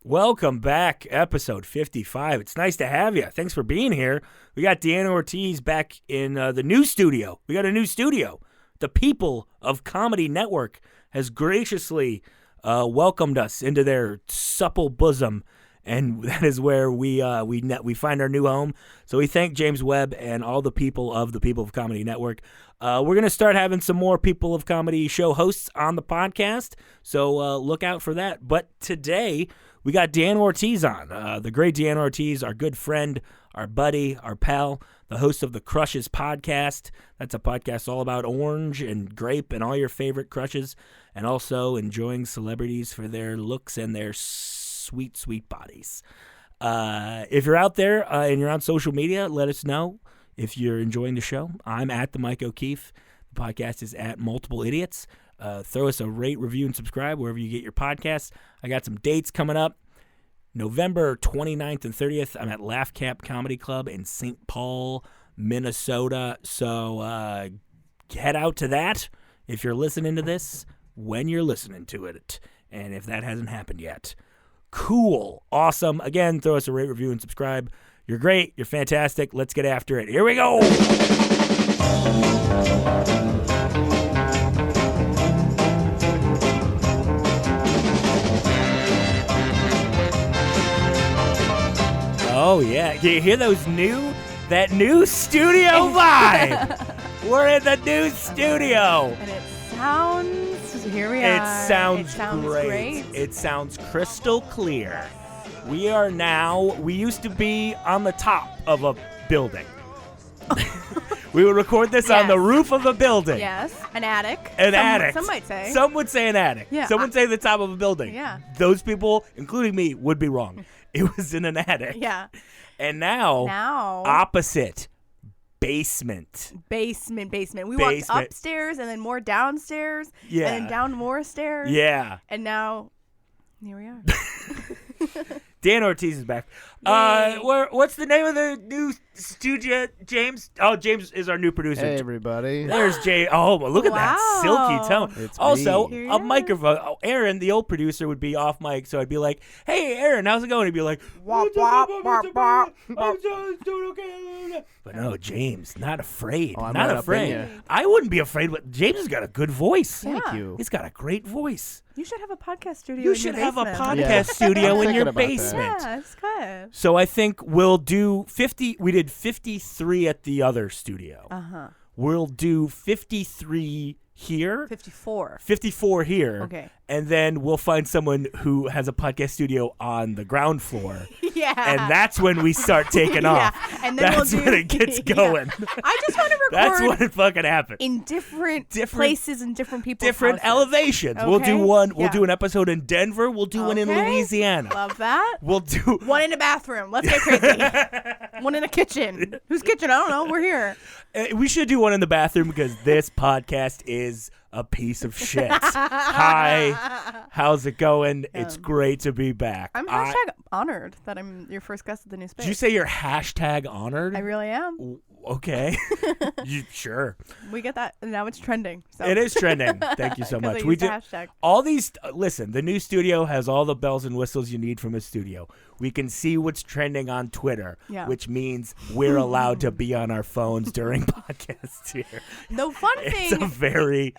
Welcome back, episode 55. It's nice to have you. Thanks for being here. We got Deanna Ortiz back in the new studio. We got a new studio. The people of Comedy Network has graciously welcomed us into their supple bosom, and that is where we find our new home. So we thank James Webb and all the people of Comedy Network. We're going to start having some more People of Comedy show hosts on the podcast, so look out for that. But today, we got Deanna Ortiz on. The great Deanna Ortiz, our good friend, our buddy, our pal, the host of the Crushes podcast. That's a podcast all about orange and grape and all your favorite crushes, and also enjoying celebrities for their looks and their sweet, sweet bodies. If you're out there and you're on social media, let us know if you're enjoying the show. I'm at the Mike O'Keefe. The podcast is at Multiple Idiots. Throw us a rate, review, and subscribe wherever you get your podcasts. I got some dates coming up. November 29th and 30th, I'm at Laugh Camp Comedy Club in St. Paul, Minnesota. So head out to that if you're listening to this, when you're listening to it, and if that hasn't happened yet. Cool. Awesome. Again, throw us a rate, review, and subscribe. You're great. You're fantastic. Let's get after it. Here we go. Oh, yeah. Can you hear that new studio vibe? We're in the new studio. And it sounds, here we are. It sounds great. It sounds crystal clear. We used to be on the top of a building. We would record this on the roof of a building. Yes, an attic. Attic. Some might say. Some would say an attic. Yeah. Some would say the top of a building. Yeah. Those people, including me, would be wrong. It was in an attic. Yeah. And now opposite. Basement. We walked upstairs and then more downstairs. Yeah. And then down more stairs. Yeah. And now, here we are. Dan Ortiz is back. What's the name of the new studio, James? Oh, James is our new producer. Hey, everybody. There's Jay. Oh, look at that silky tone. It's also, me. a microphone. Oh, Aaron, the old producer, would be off mic, so I'd be like, hey, Aaron, how's it going? He'd be like, wop, wop, wop, wop. I'm doing okay. But no, James, not afraid. I'm not right afraid. I wouldn't be afraid, but James has got a good voice. Thank you. He's got a great voice. You should have a podcast studio You in should your have a basement. podcast studio in your about that. basement. Yeah, it's good. So I think we'll do 50. We did 53 at the other studio. Uh-huh. We'll do 53 here. 54. 54 here. Okay. And then we'll find someone who has a podcast studio on the ground floor. Yeah. And that's when we start taking off. And then that's when it gets going. I just want to record That's when it fucking happens. in different places and different people's Different houses. elevations. Okay. We'll do one. We'll Yeah. do an episode in Denver. We'll do one in Okay. Louisiana. Love that. We'll do One in a bathroom. Let's get crazy. One in a kitchen. Whose kitchen? I don't know. We're here. We should do one in the bathroom because this podcast is a piece of shit. Hi, how's it going? It's great to be back. I'm honored that I'm your first guest at the new space. Did you say you're hashtag honored? I really am. Okay. Sure. We get that. And now it's trending. So. It is trending. Thank you so much. We do hashtag. all these. Listen, the new studio has all the bells and whistles you need from a studio. We can see what's trending on Twitter, which means we're allowed to be on our phones during podcasts here. The fun thing. It's a very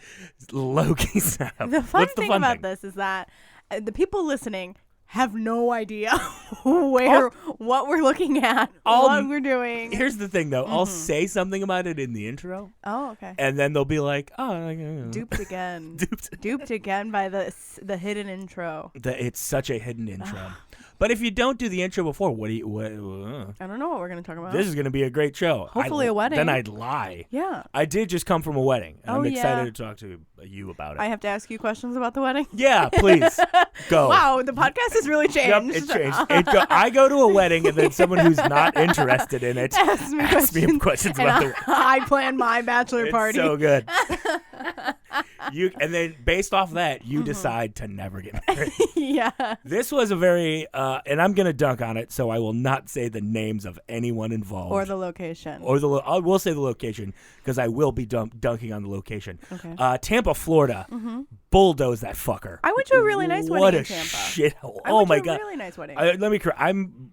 low-key setup. The fun What's the thing fun about this is that the people listening have no idea what we're looking at, what we're doing. Here's the thing, though. I'll say something about it in the intro. Oh, okay. And then they'll be like, oh. Duped again. Duped again by the hidden intro. It's such a hidden intro. But if you don't do the intro before, what? I don't know what we're going to talk about. This is going to be a great show. Hopefully a wedding. Then I'd lie. Yeah. I did just come from a wedding. And I'm excited yeah. to talk to you about it. I have to ask you questions about the wedding? Yeah, please. Go. Wow, the podcast has really changed. Yep, it changed. I go to a wedding and then someone who's not interested in it asks me questions about I plan my bachelor party. It's so good. And then based off that, you decide to never get married. Yeah. This was a very, and I'm going to dunk on it, so I will not say the names of anyone involved. Or the location. I will say the location, because I will be dunking on the location. Okay. Tampa, Florida. Bulldoze that fucker. I went to a really nice wedding in Tampa. Shithole. I went my to God. a really nice wedding. Let me correct.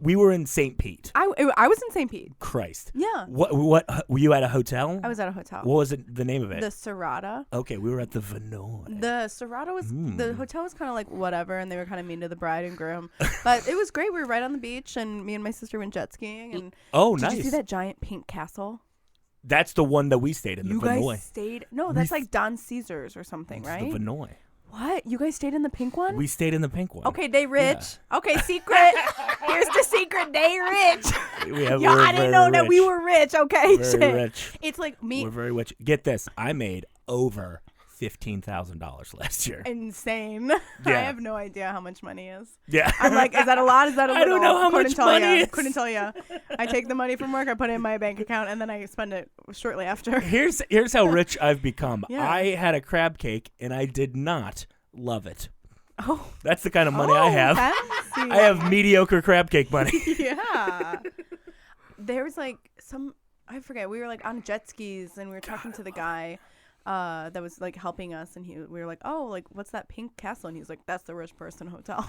We were in St. Pete. I was in St. Pete. Christ. Yeah. What were you at a hotel? I was at a hotel. What was the name of it? The Serrata. Okay, we were at the Vinoy. The Serrata was the hotel was kind of like whatever, and they were kind of mean to the bride and groom. But it was great. We were right on the beach, and me and my sister went jet skiing. And nice. Did you see that giant pink castle? That's the one that we stayed in. You the Vinoy. guys stayed? No, that's like Don Caesar's or something, right? The Vinoy. What? You guys stayed in the pink one? We stayed in the pink one. Okay, they rich. Yeah. Okay, secret. Here's the secret. They rich. I didn't know that we were rich. Okay, very rich. It's like me. We're very rich. Get this. I made over $15,000 last year. Insane. Yeah. I have no idea how much money is. Yeah. I'm like, is that a lot? Is that a little? I don't know how much money is. Couldn't tell you. I take the money from work, I put it in my bank account, and then I spend it shortly after. Here's how rich I've become. Yeah. I had a crab cake, and I did not love it. Oh. That's the kind of money I have. Fancy. I have mediocre crab cake money. Yeah. There was like I forget, we were like on jet skis, and we were talking to the guy that was like helping us, and we were like, oh, like what's that pink castle? And he was like, that's the rich person hotel.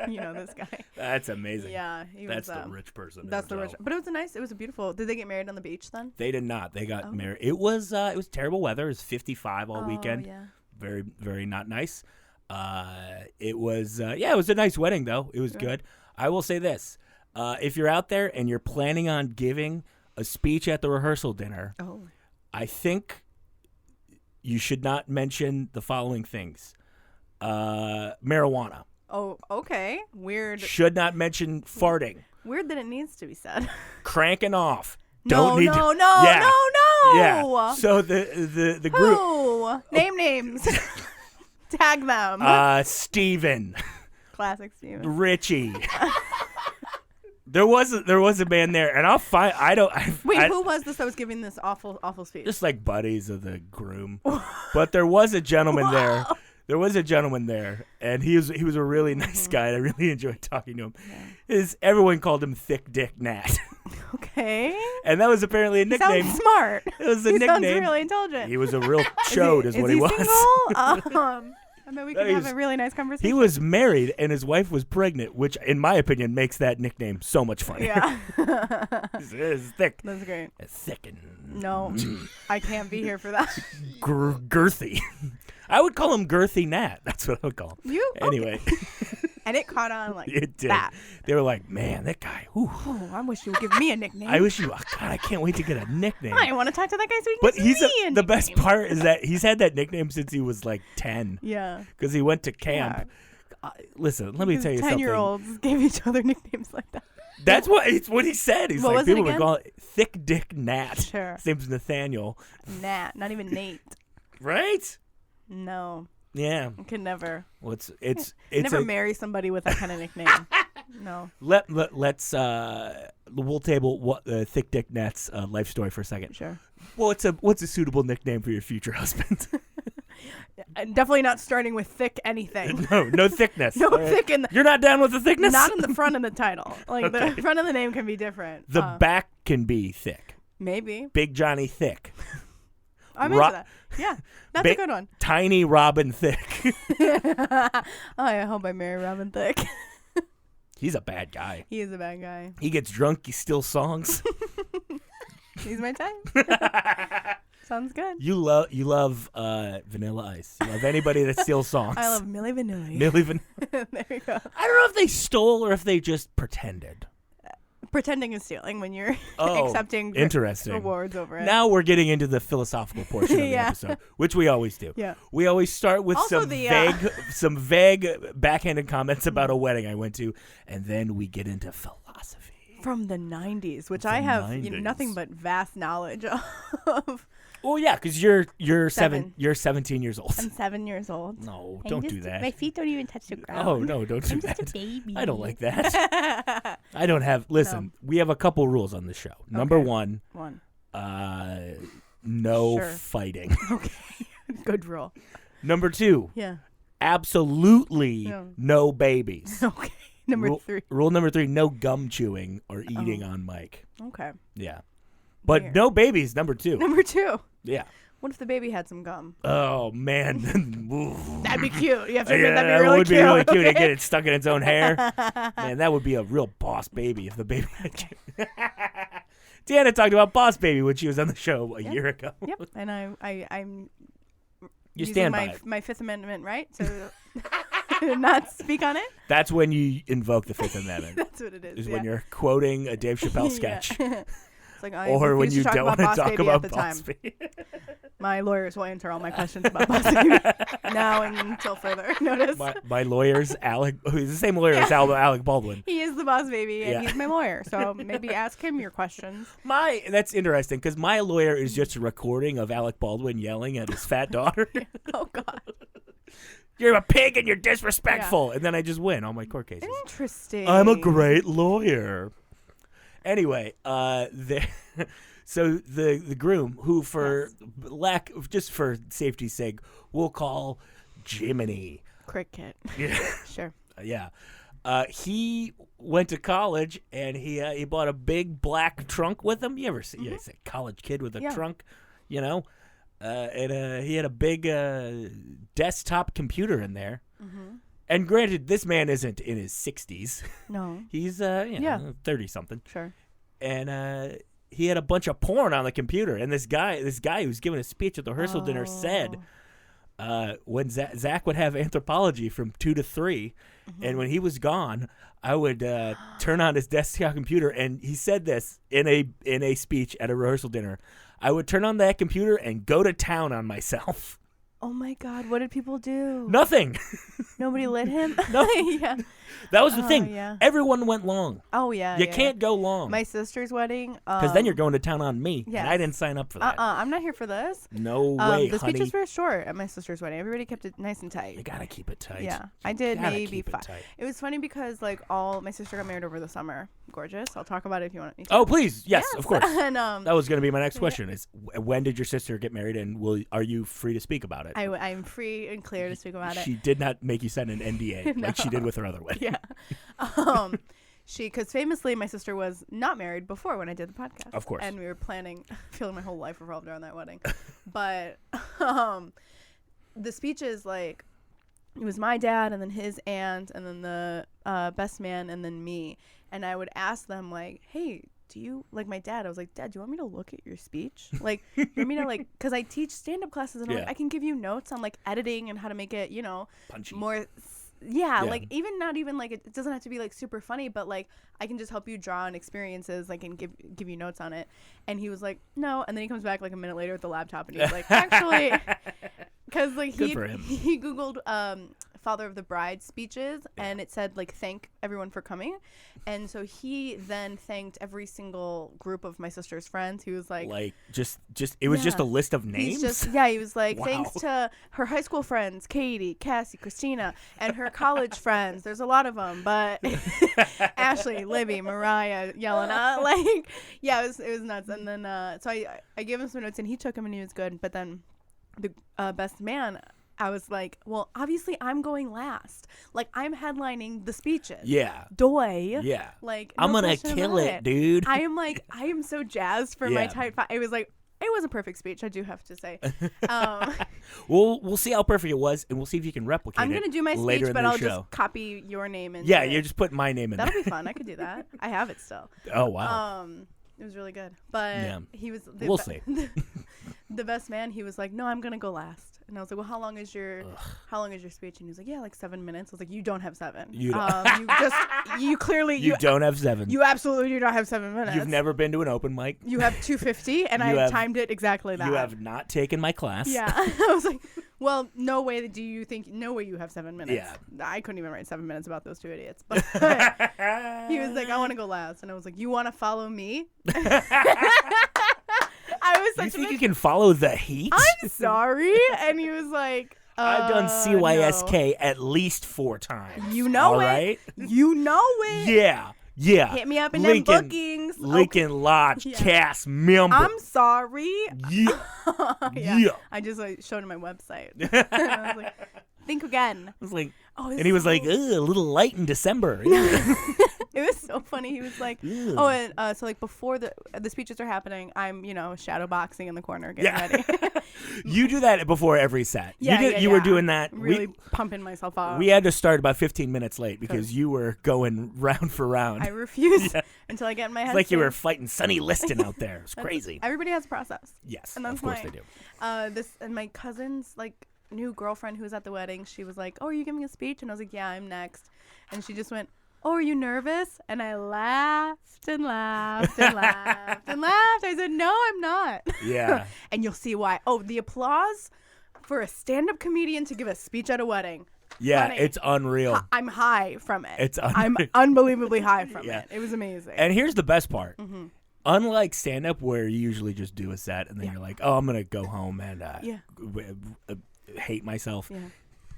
You know this guy. That's amazing. Yeah, that's the rich person. That's the rich. But it was a beautiful. Did they get married on the beach then? They did not. They got married. It was terrible weather. It was 55 all weekend. Yeah. Very, very not nice. It was it was a nice wedding though. It was good. I will say this: if you're out there and you're planning on giving a speech at the rehearsal dinner, I think you should not mention the following things: marijuana. Oh, okay. Weird. Should not mention farting. Weird that it needs to be said. Cranking off. No. Yeah. So the group. Oh, name names. Tag them. Steven. Classic Steven. Richie. There was a man there, and I'll find. Who was this that was giving this awful speech? Just like buddies of the groom. But there was a gentleman there. There was a gentleman there, and he was a really nice guy, and I really enjoyed talking to him. Yeah. Everyone called him Thick Dick Nat. Okay. And that was apparently a nickname. Sounds smart. It was a nickname. Sounds really intelligent. He was a real chode, is what he was. Single? I bet we can have a really nice conversation. He was married, and his wife was pregnant, which, in my opinion, makes that nickname so much funnier. Yeah. It's thick. That's great. It's thick and... No, I can't be here for that. Girthy. I would call him Girthy Nat. That's what I would call him. Anyway. And it caught on like it did. That. They were like, man, that guy. Whew. Oh, I wish you would give me a nickname. I wish you. God, I can't wait to get a nickname. I want to talk to that guy so he can give me a the best part is that he's had that nickname since he was like 10. Yeah. Because he went to camp. Yeah. Listen, let me tell you something. 10-year-olds gave each other nicknames like that. That's what he said. He's what like, was people it would call it Thick Dick Nat. Sure. His name's Nathaniel. Nat, not even Nate. Right? No. Yeah. I could never. Well, it's never marry somebody with that kind of nickname. No. Let's we'll table Thick Dick Nat's life story for a second. Sure. Well, what's a suitable nickname for your future husband? Definitely not starting with thick anything. No thickness. No thick in the... You're not down with the thickness? Not in the front of the title. Like okay. The front of the name can be different. The back can be thick. Maybe. Big Johnny Thick. I'm into that. Yeah, that's a good one. Tiny Robin Thicke. I hope I marry Robin Thicke. He's a bad guy. He is a bad guy. He gets drunk. He steals songs. He's my type. Sounds good. You love Vanilla Ice. You love anybody that steals songs. I love Milli Vanilli. Milli Vanilli. There you go. I don't know if they stole or if they just pretended. Pretending is stealing when you're accepting rewards over it. Now we're getting into the philosophical portion of the episode, which we always do. Yeah. We always start with some vague backhanded comments about a wedding I went to, and then we get into philosophy. From the 90s, which I have nothing but vast knowledge of. Oh yeah, because you're 17 years old. I'm 7 years old. No, don't do that. My feet don't even touch the ground. Oh no, don't do that. I'm just a baby. I don't like that. I don't have. Listen, we have a couple rules on the show. Number one. No fighting. Okay. Good rule. Number 2. Yeah. Absolutely no babies. Okay. Number 3. Rule number 3, no gum chewing or eating on mic. Okay. Yeah. But Weird. no babies, number 2. Number 2. Yeah. What if the baby had some gum? Oh, man. That'd be cute. You have to admit, Yeah, that'd be that really would cute. be really cute to Okay. get it stuck in its own hair. Man, that would be a real boss baby if the baby had Deanna talked about Boss Baby when she was on the show a year ago. Yep. And I'm You using stand by it. my Fifth Amendment right to not speak on it. That's when you invoke the Fifth Amendment. That's what it is. Is when you're quoting a Dave Chappelle sketch. It's like I Or when refuse you to talk don't want to Boss talk Baby about at the Boss time. Baby. My lawyers will answer all my questions about Boss Baby now and until further notice. My lawyer's Alec, who's the same lawyer as Alec Baldwin. He is the Boss Baby, and Yeah. he's my lawyer. So maybe ask him your questions. That's interesting because my lawyer is just a recording of Alec Baldwin yelling at his fat daughter. Oh, God. You're a pig and you're disrespectful. And then I just win all my court cases. Interesting. I'm a great lawyer. Anyway, so the groom, who for just for safety's sake, we'll call Jiminy. Cricket. Yeah. Sure. Yeah. He went to college and he bought a big black trunk with him. You ever see a college kid with a trunk, you know? And he had a big desktop computer in there. Mm-hmm. And granted, this man isn't in his 60s. No. He's 30-something. Sure. And he had a bunch of porn on the computer. And this guy who was giving a speech at the rehearsal dinner said when Zach would have anthropology from 2 to 3, and when he was gone, I would turn on his desktop computer. And he said this in a speech at a rehearsal dinner. I would turn on that computer and go to town on myself. Oh, my God. What did people do? Nothing. Nobody lit him? No. Yeah. That was the thing. Yeah. Everyone went long. Oh, yeah. You can't go long. My sister's wedding. Because then you're going to town on me. Yes. And I didn't sign up for that. I'm not here for this. No way, the honey. speech was very short at my sister's wedding. Everybody kept it nice and tight. You got to keep it tight. Yeah. I did maybe keep it 5. tight. It was funny because, my sister got married over the summer. Gorgeous. I'll talk about it if you want me to. Oh, please. Yes, of course. And, that was going to be my next question is when did your sister get married and are you free to speak about it? I'm free and clear to speak about it. She did not make you sign an NDA like she did with her other wedding. Yeah. Because famously, my sister was not married before when I did the podcast. Of course. And we were planning, I feel like my whole life revolved around that wedding. But the speeches, it was my dad and then his aunt and then the best man and then me. And I would ask them, hey, do you, my dad, I was like, Dad, do you want me to look at your speech? You want me to, because I teach stand-up classes and I can give you notes on, editing and how to make it, punchy. more... Yeah, it doesn't have to be super funny, but I can just help you draw on experiences, and give you notes on it. And he was like, no. And then he comes back a minute later with the laptop, and he's like, actually, because he Googled Father of the Bride speeches, and it said thank everyone for coming, and so he then thanked every single group of my sister's friends. He was just it was just a list of names. He was like, Wow. Thanks to her high school friends, Katie, Cassie, Christina, and her college friends. There's a lot of them, but Ashley, Libby, Mariah, Yelena, it was nuts. And then so I gave him some notes, and he took them, and he was good. But then the best man, I was like, well, obviously I'm going last. I'm headlining the speeches. Yeah. Doy. Yeah. No I'm going to question kill about it, dude. I am so jazzed for my type 5. It was it was a perfect speech, I do have to say. We'll see how perfect it was, and we'll see if you can replicate it. I'm going to do my speech, but I'll just copy your name in. Yeah, you're just putting my name in That'll there. be fun. I could do that. I have it still. Oh, wow. It was really good. But he was... We'll see. The best man, he was like, no, I'm going to go last. And I was like, well, how long is your speech? And he was like, yeah, 7 minutes. I was like, you don't have 7. You don't have 7. You absolutely do not have 7 minutes. You've never been to an open mic. You have 250, and I timed it exactly that. You have not taken my class. Yeah. I was like, well, no way you have 7 minutes. Yeah. I couldn't even write 7 minutes about those 2 idiots. But he was like, I want to go last. And I was like, you want to follow me? I was You think you can follow the heat? I'm sorry. And he was like, I've done CYSK at least 4 times. You know all it. Right? You know it. Yeah. Yeah. Hit me up in Lincoln, them bookings. Lincoln Lodge Yeah. cast member. I'm sorry. Yeah. Yeah. I just showed him my website. I was like, think again. I was like, Oh, and he was like, "Ugh, a little light in December." it was so funny. He was like, Ugh. oh, and so like before the speeches are happening, I'm shadow boxing in the corner getting ready. You do that before every set. Yeah, you were doing that. Really pumping myself up. We had to start about 15 minutes late because you were going round for round. I refused until I get in my head. It's like you were fighting Sonny Liston out there. It's crazy. Everybody has a process. Yes, and that's of course mine. they do. And my cousin's new girlfriend who was at the wedding, she was like, "Oh, are you giving a speech?" And I was like, "Yeah, I'm next." And she just went, "Oh, are you nervous?" And I laughed and laughed and laughed and laughed. I said, "No, I'm not." Yeah. And you'll see why. Oh, the applause for a stand-up comedian to give a speech at a wedding. Yeah, Funny. it's unreal. I'm high from it. I'm unbelievably high from it. It was amazing. And here's the best part. Mm-hmm. Unlike stand-up where you usually just do a set and then you're like, "Oh, I'm going to go home and hate myself." Yeah.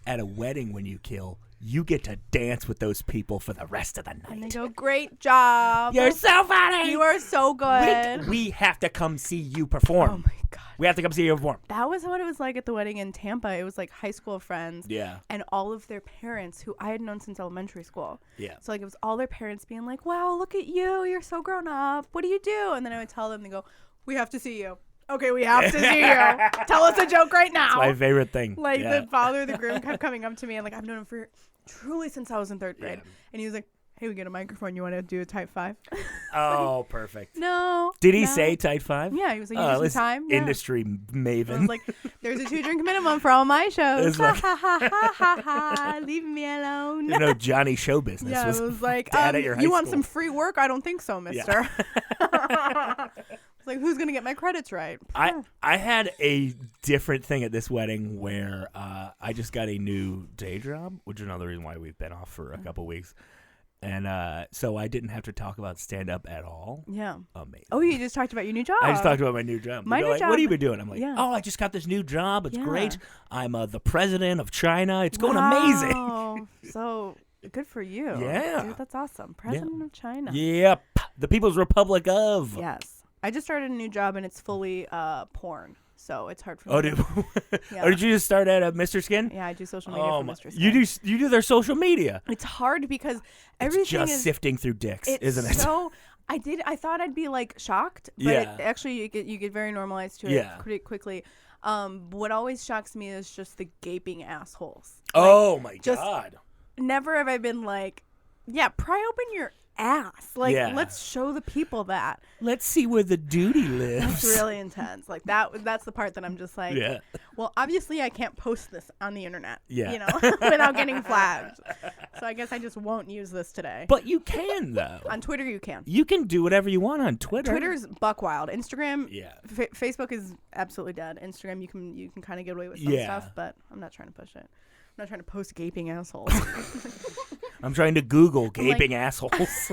At a wedding when you kill, you get to dance with those people for the rest of the night. And they go, "Great job. You're so funny. You are so good." We have to come see you perform. Oh my God. We have to come see you perform. That was what it was like at the wedding in Tampa. It was like high school friends. Yeah. And all of their parents who I had known since elementary school. Yeah. So it was all their parents being like, "Wow, look at you. You're so grown up. What do you do?" And then I would tell them, they go, "We have to see you." Okay, we have to see you. Tell us a joke right now. It's my favorite thing. The father of the groom kept coming up to me and I've known him for truly since I was in 3rd grade. Yeah. And he was like, "Hey, we get a microphone. You want to do a type 5? Oh, perfect. No. Did he say type 5? Yeah, he was like, "You need some time." Yeah. Industry maven. I was like, "There's a 2-drink minimum for all my shows." Ha ha ha ha ha ha. Leave me alone. Johnny Show Business. Yeah, it was like, dad at your high you want school. some free work? I don't think so, mister. Yeah. It's like, who's going to get my credits right? I had a different thing at this wedding where I just got a new day job, which is another reason why we've been off for a couple weeks. And so I didn't have to talk about stand-up at all. Yeah. Amazing. Oh, you just talked about your new job. I just talked about my new job. My new like, job. "What have you been doing?" I'm like, Yeah. "Oh, I just got this new job. It's great. I'm the president of China. It's going amazing." Oh, so good for you. Yeah. Dude, that's awesome. President of China. Yep. The People's Republic of. Yes. I just started a new job and it's fully porn. So it's hard for me. Oh, did Yeah. Or did you just start at Mr. Skin? Yeah, I do social media for Mr. Skin. You do their social media. It's hard because everything It's just is sifting through dicks, isn't it? So I thought I'd be shocked, but actually you get very normalized to it pretty quickly. What always shocks me is just the gaping assholes. Oh my God. Never have I been like, yeah, pry open your ass. Let's show the people that. Let's see where the duty lives. That's really intense. That's the part that I'm just like, well, obviously I can't post this on the internet, without getting flagged. So I guess I just won't use this today. But you can, though. On Twitter, you can. You can do whatever you want on Twitter. Twitter's buck wild. Instagram, Facebook is absolutely dead. Instagram, you can kind of get away with some stuff, but I'm not trying to push it. I'm not trying to post gaping assholes. I'm trying to Google gaping assholes.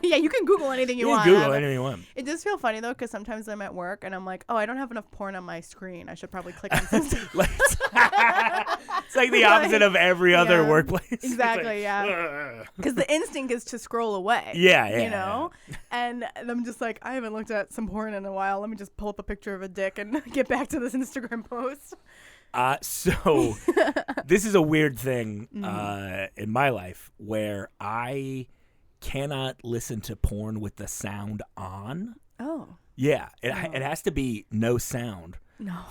Yeah, you can Google anything you want. Google anything you want. It does feel funny, though, because sometimes I'm at work and I'm like, oh, I don't have enough porn on my screen. I should probably click on something. It's like the opposite of every other workplace. Exactly, yeah. Because the instinct is to scroll away. Yeah. You know? And I'm just like, I haven't looked at some porn in a while. Let me just pull up a picture of a dick and get back to this Instagram post. So this is a weird thing in my life where I cannot listen to porn with the sound on. Oh. Yeah. It has to be no sound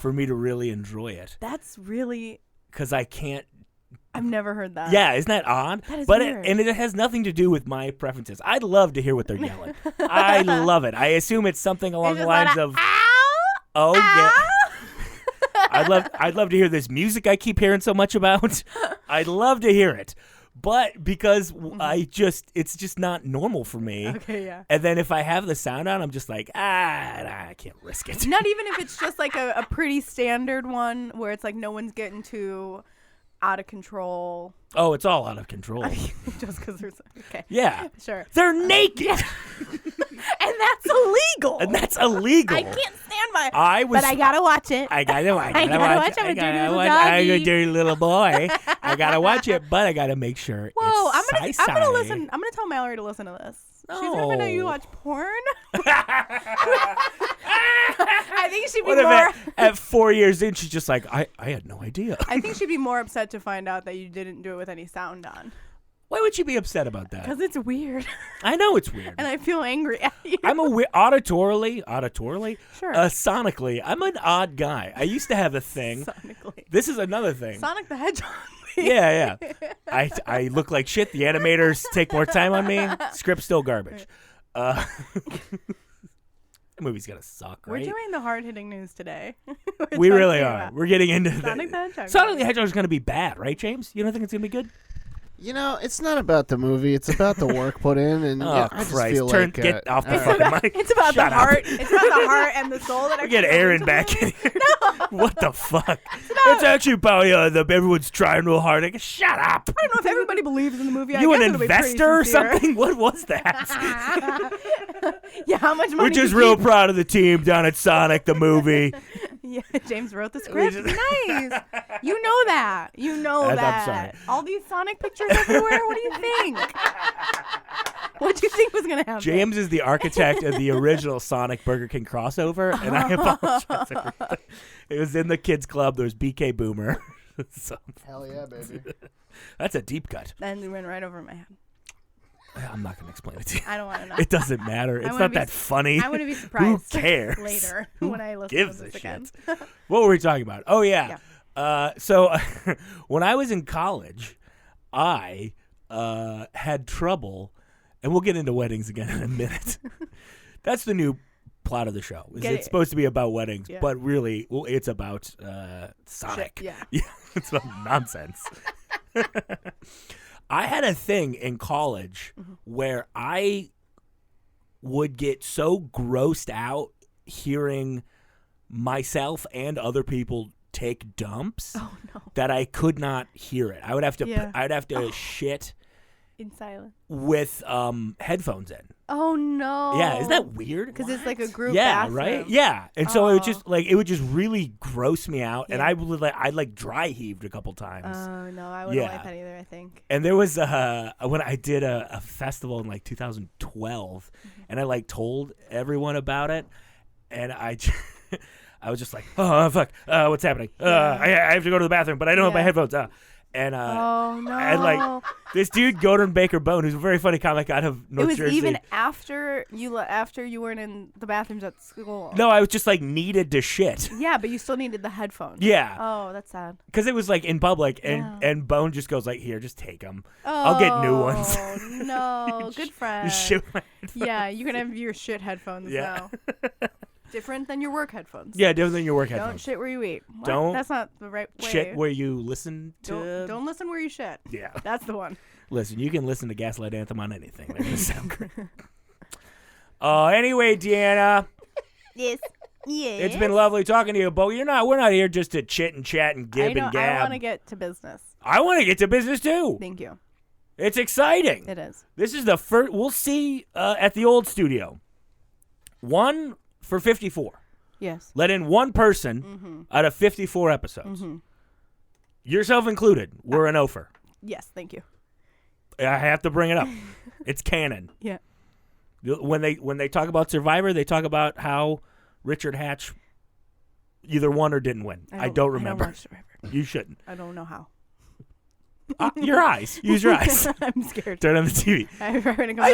for me to really enjoy it. That's really... Because I can't... I've never heard that. Yeah, isn't that odd? That is weird. It has nothing to do with my preferences. I'd love to hear what they're yelling. I love it. I assume it's something along the lines of... Ow! Yeah. I'd love to hear this music I keep hearing so much about. I'd love to hear it. But because it's just not normal for me. Okay, yeah. And then if I have the sound on, I'm just like, I can't risk it. Not even if it's just like a pretty standard one where it's like no one's getting too out of control. Oh, it's all out of control. Just because there's... Okay. Yeah. Sure. They're naked. And that's illegal. I can't stand But I gotta watch it. I gotta watch. I'm a dirty little boy. I gotta watch it, but I gotta make sure. Whoa! It's I'm gonna listen. I'm gonna tell Mallory to listen to this. No. She's gonna know you watch porn. I think she'd be What more. if at 4 years in, she's just like, I had no idea. I think she'd be more upset to find out that you didn't do it with any sound on. Why would she be upset about that? Because it's weird. I know it's weird. And I feel angry at you. I'm auditorily, Sure. sonically, I'm an odd guy. I used to have a thing. Sonically. This is another thing. Sonic the Hedgehog. Yeah. I look like shit. The animators take more time on me. Script's still garbage. The movie's gonna suck, right? We're doing the hard-hitting news today. We really are. We're getting into Sonic the Hedgehog. Sonic the Hedgehog's gonna be bad, right, James? You don't think it's gonna be good? You know, it's not about the movie. It's about the work put in, and Oh, I just Christ. feel Get off the all fucking mic. It's about Shut the up. heart. It's about the heart and the soul that We are. get Aaron back in here. No. What the fuck? It's actually about everyone's trying real hard. Shut up. I don't know if everybody believes in the movie. You I an guess it'll be pretty investor or sincere. something? What was that? Yeah, how much money? We're just did real you- proud of the team down at Sonic the movie. Yeah, James wrote the script. just- Nice. You know that. You know I'm that. sorry. All these Sonic pictures everywhere. What do you think? What do you think was gonna happen? James is the architect of the original Sonic Burger King crossover, and I apologize. It was in the kids' club. There was BK Boomer. So, Hell yeah, baby. that's a deep cut. And it went right over my head. I'm not going to explain it to you. I don't want to know. It doesn't matter. It's wanna not be that funny. I want to be surprised. Who cares? Later Who when I listen gives to this a again. shit? What were we talking about? Oh, yeah. So when I was in college, I had trouble, and we'll get into weddings again in a minute. That's the new plot of the show. It's supposed to be about weddings, but really, it's about Sonic. Shit, Yeah, it's about nonsense. I had a thing in college where I would get so grossed out hearing myself and other people take dumps that I could not hear it. I would have to I'd have to shit in silence with headphones in. Oh no. Yeah, isn't that weird? Because it's like a group bathroom. Right? Yeah. And so it would just really gross me out, and I'd dry heaved a couple times. Oh no, I wouldn't like that either, I think. And there was when I did a festival in 2012, and I told everyone about it, and I was just like, oh fuck, what's happening? I have to go to the bathroom, but I don't have my headphones. And oh no! And this dude, Gordon Baker Bone, who's a very funny comic out of North Jersey. It was even after you weren't in the bathrooms at school. No, I was just needed to shit. Yeah, but you still needed the headphones. Yeah. Oh, that's sad. Because it was in public, and Bone just goes here, just take them. I'll get new ones. Oh no, good friend. Shit my headphones. Yeah, you can have your shit headphones now. Different than your work headphones. Yeah, different than your work headphones. Don't shit where you eat. What? Don't. That's not the right way. Shit where you listen to. Don't listen where you shit. Yeah. That's the one. Listen, you can listen to Gaslight Anthem on anything. They're gonna sound great. Anyway, Deanna. Yes. Yes. It's been lovely talking to you, but we're not here just to chit and chat and gib and gab. I want to get to business. I want to get to business too. Thank you. It's exciting. It is. This is the first. We'll see at the old studio. 1 for 54. Yes. Let in one person out of 54 episodes. Yourself included. We're an offer. Yes, thank you. I have to bring it up. It's canon. Yeah. When they talk about Survivor, they talk about how Richard Hatch either won or didn't win. I don't remember. I don't watch Survivor. You shouldn't. I don't know how. Your eyes. Use your eyes. I'm scared. Turn on the TV. I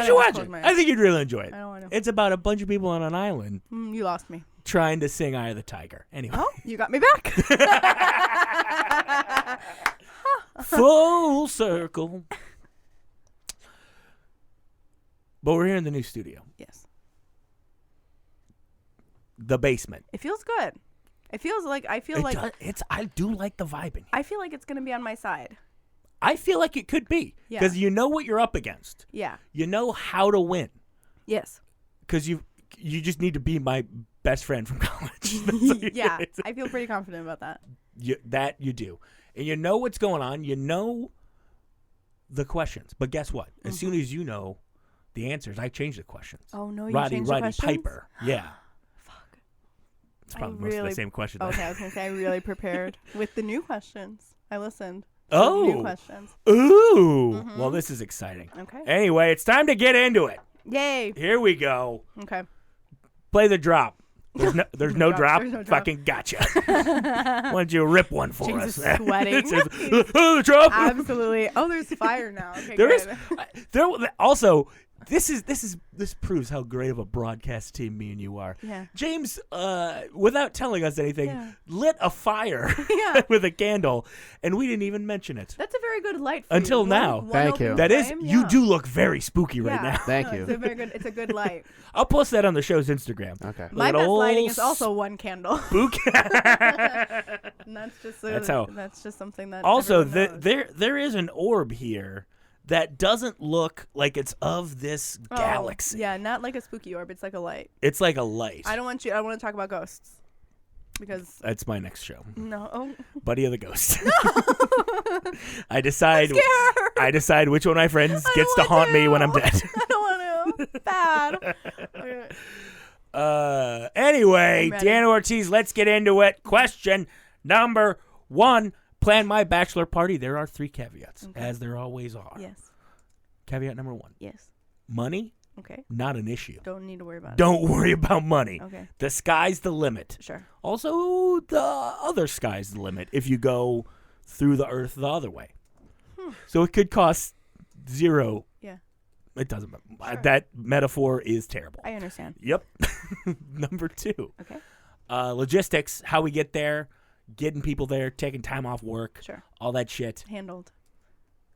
should watch it. I think you'd really enjoy it. I don't want to. It's about a bunch of people on an island You lost me. trying to sing Eye of the Tiger. Anyway. Oh, you got me back. Full circle. But we're here in the new studio. Yes. The basement. It feels good. It feels like I do like the vibe in here. I feel like it's gonna be on my side. I feel like it could be. Because you know what you're up against. Yeah. You know how to win. Yes. Because you just need to be my best friend from college. Yeah. I feel pretty confident about that. You do. And you know what's going on. You know the questions. But guess what? As soon as you know the answers, I change the questions. Oh, no, you Roddy changed the questions? Piper. Yeah. Fuck. It's probably most of the same question. Okay, I was gonna say I really prepared with the new questions. I listened. Oh, new questions. Ooh. Well, this is exciting. Okay. Anyway, it's time to get into it. Yay. Here we go. Okay. Play the drop. There's no drop. There's no drop. Fucking gotcha. Why don't you rip one for James us? is sweating. It says, the drop. Absolutely. Oh, there's fire now. Okay, There good. is. There also. This proves how great of a broadcast team me and you are. Yeah. James, without telling us anything, lit a fire Yeah. with a candle, and we didn't even mention it. That's a very good light for Until you. now. Thank you. That is, flame, you yeah. do look very spooky right now. Thank No, you. It's a very good. It's a good light. I'll post that on the show's Instagram. Okay. My Look at best old lighting is also one candle. Spook. And that's just something that. Also, everyone knows. there is an orb here that doesn't look like it's of this galaxy. Yeah, not like a spooky orb. It's like a light. It's like a light. I want to talk about ghosts because That's my next show. no. Oh, Buddy of the Ghost. I decide scared. I decide which one of my friends I gets to don't haunt want me when I'm to. dead. I don't want to. Bad. Okay. Anyway, I'm ready. Deanna Ortiz, let's get into it. Question number 1. Plan my bachelor party. There are 3 caveats, as there always are. Yes. Caveat number 1. Yes. Money, Okay. not an issue. Don't need to worry about Don't worry about money. it. Okay. The sky's the limit. Sure. Also, the other sky's the limit if you go through the earth the other way. So it could cost 0. Yeah. It doesn't matter. Sure. That metaphor is terrible. I understand. Yep. Number 2. Okay. Logistics, how we get there, getting people there, taking time off work, Sure. all that shit. Handled.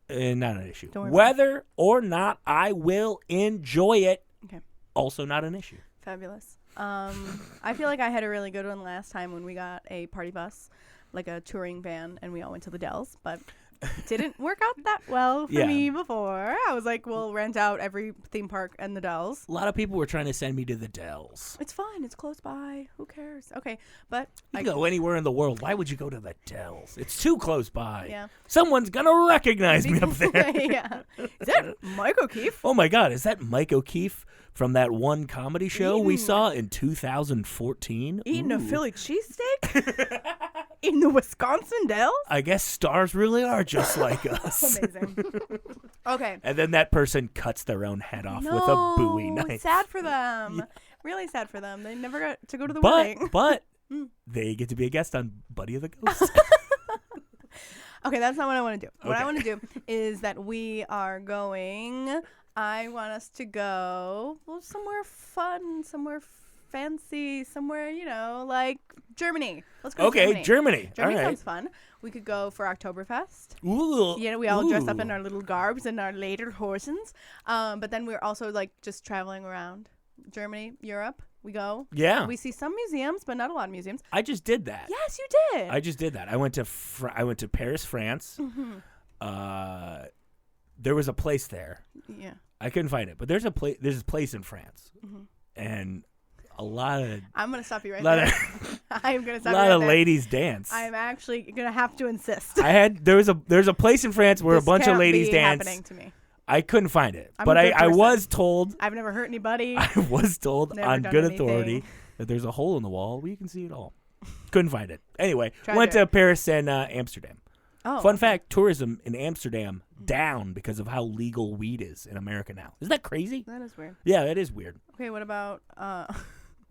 Not an issue. Don't worry about Whether or not I will enjoy it, Okay. also not an issue. Fabulous. I feel like I had a really good one last time when we got a party bus, like a touring van, and we all went to the Dells, but it didn't work out that well for Yeah. me before. I was like, we'll rent out every theme park and the Dells. A lot of people were trying to send me to the Dells. It's fine. It's close by. Who cares? Okay, but You can go anywhere in the world. Why would you go to the Dells? It's too close by. Yeah. Someone's going to recognize me up there. Yeah. Is that Mike O'Keefe? Oh, my God. Is that Mike O'Keefe from that one comedy show we Eating- saw in 2014? Eating a Ooh. Philly cheesesteak in the Wisconsin Dells? I guess stars really are just like us. Amazing. Okay. And then that person cuts their own head off with a Bowie knife. Sad for them. Really sad for them. They never got to go to the wedding. But they get to be a guest on Buddy of the Ghost. Okay, that's not what I want to do. What I Okay. want to do is that we are going. I want us to go somewhere fun, somewhere fancy, somewhere, like Germany. Let's go to Okay, Germany. Germany All right. sounds fun. We could go for Oktoberfest. Ooh. Yeah, we all dress up in Ooh. our little garbs and our lederhosens. But then we're also just traveling around Germany, Europe. We go. Yeah. We see some museums, but not a lot of museums. I just did that. Yes, you did. I just did that. I went to Paris, France. Mm-hmm. There was a place there. Yeah. I couldn't find it, but there's a place in France, and a lot of I'm gonna stop you right lot there. of, I'm gonna stop lot you right of there. ladies dance. I'm actually gonna have to insist. There's a place in France where This a bunch of can't ladies be dance. happening to me. I couldn't find it, I'm but a good I person. was told I've never hurt anybody. I was told Never on done good anything. authority that there's a hole in the wall where you can see it all. Couldn't find it. Anyway, Tried went it. to Paris and Amsterdam. Oh, Fun fact: tourism in Amsterdam down because of how legal weed is in America now. Isn't that crazy? that is weird. Yeah, that is weird. Okay, what about?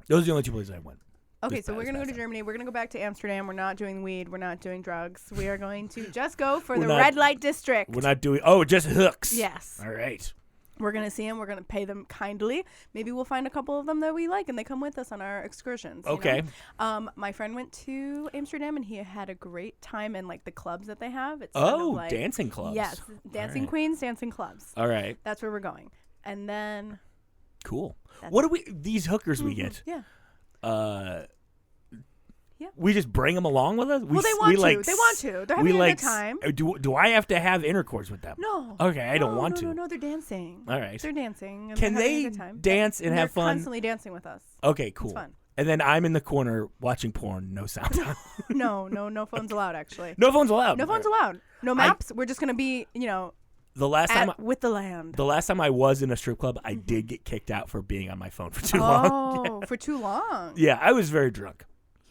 Those are the only 2 places I went. Okay, This so we're past gonna go to time. Germany. We're gonna go back to Amsterdam. We're not doing weed. We're not doing drugs. We are going to just go for We're the not- red light district. We're not doing. Oh, just hooks. Yes. All right. We're going to see them. We're going to pay them kindly. Maybe we'll find a couple of them that we like, and they come with us on our excursions. you Okay. know? My friend went to Amsterdam, and he had a great time in, the clubs that they have. It's kind of Oh, like, dancing clubs. Yes, dancing right. queens, dancing clubs. All right. That's where we're going. And then... Cool. That's What do these hookers we get? Yeah. Yeah. We just bring them along with us? Well, they want to. They want to. They're having a good time. Do I have to have intercourse with them? No. Okay, I don't want to. No, they're dancing. All right. They're dancing. And Can they're having they a good time. dance and they're have fun? constantly dancing with us. Okay, cool. fun. And then I'm in the corner watching porn, no sound. No phones allowed, actually. No phones allowed. No phones allowed. No maps. We're just going to be, The last time with the land. the last time I was in a strip club, I did get kicked out for being on my phone for too long. Oh, for too long. Yeah, I was very drunk.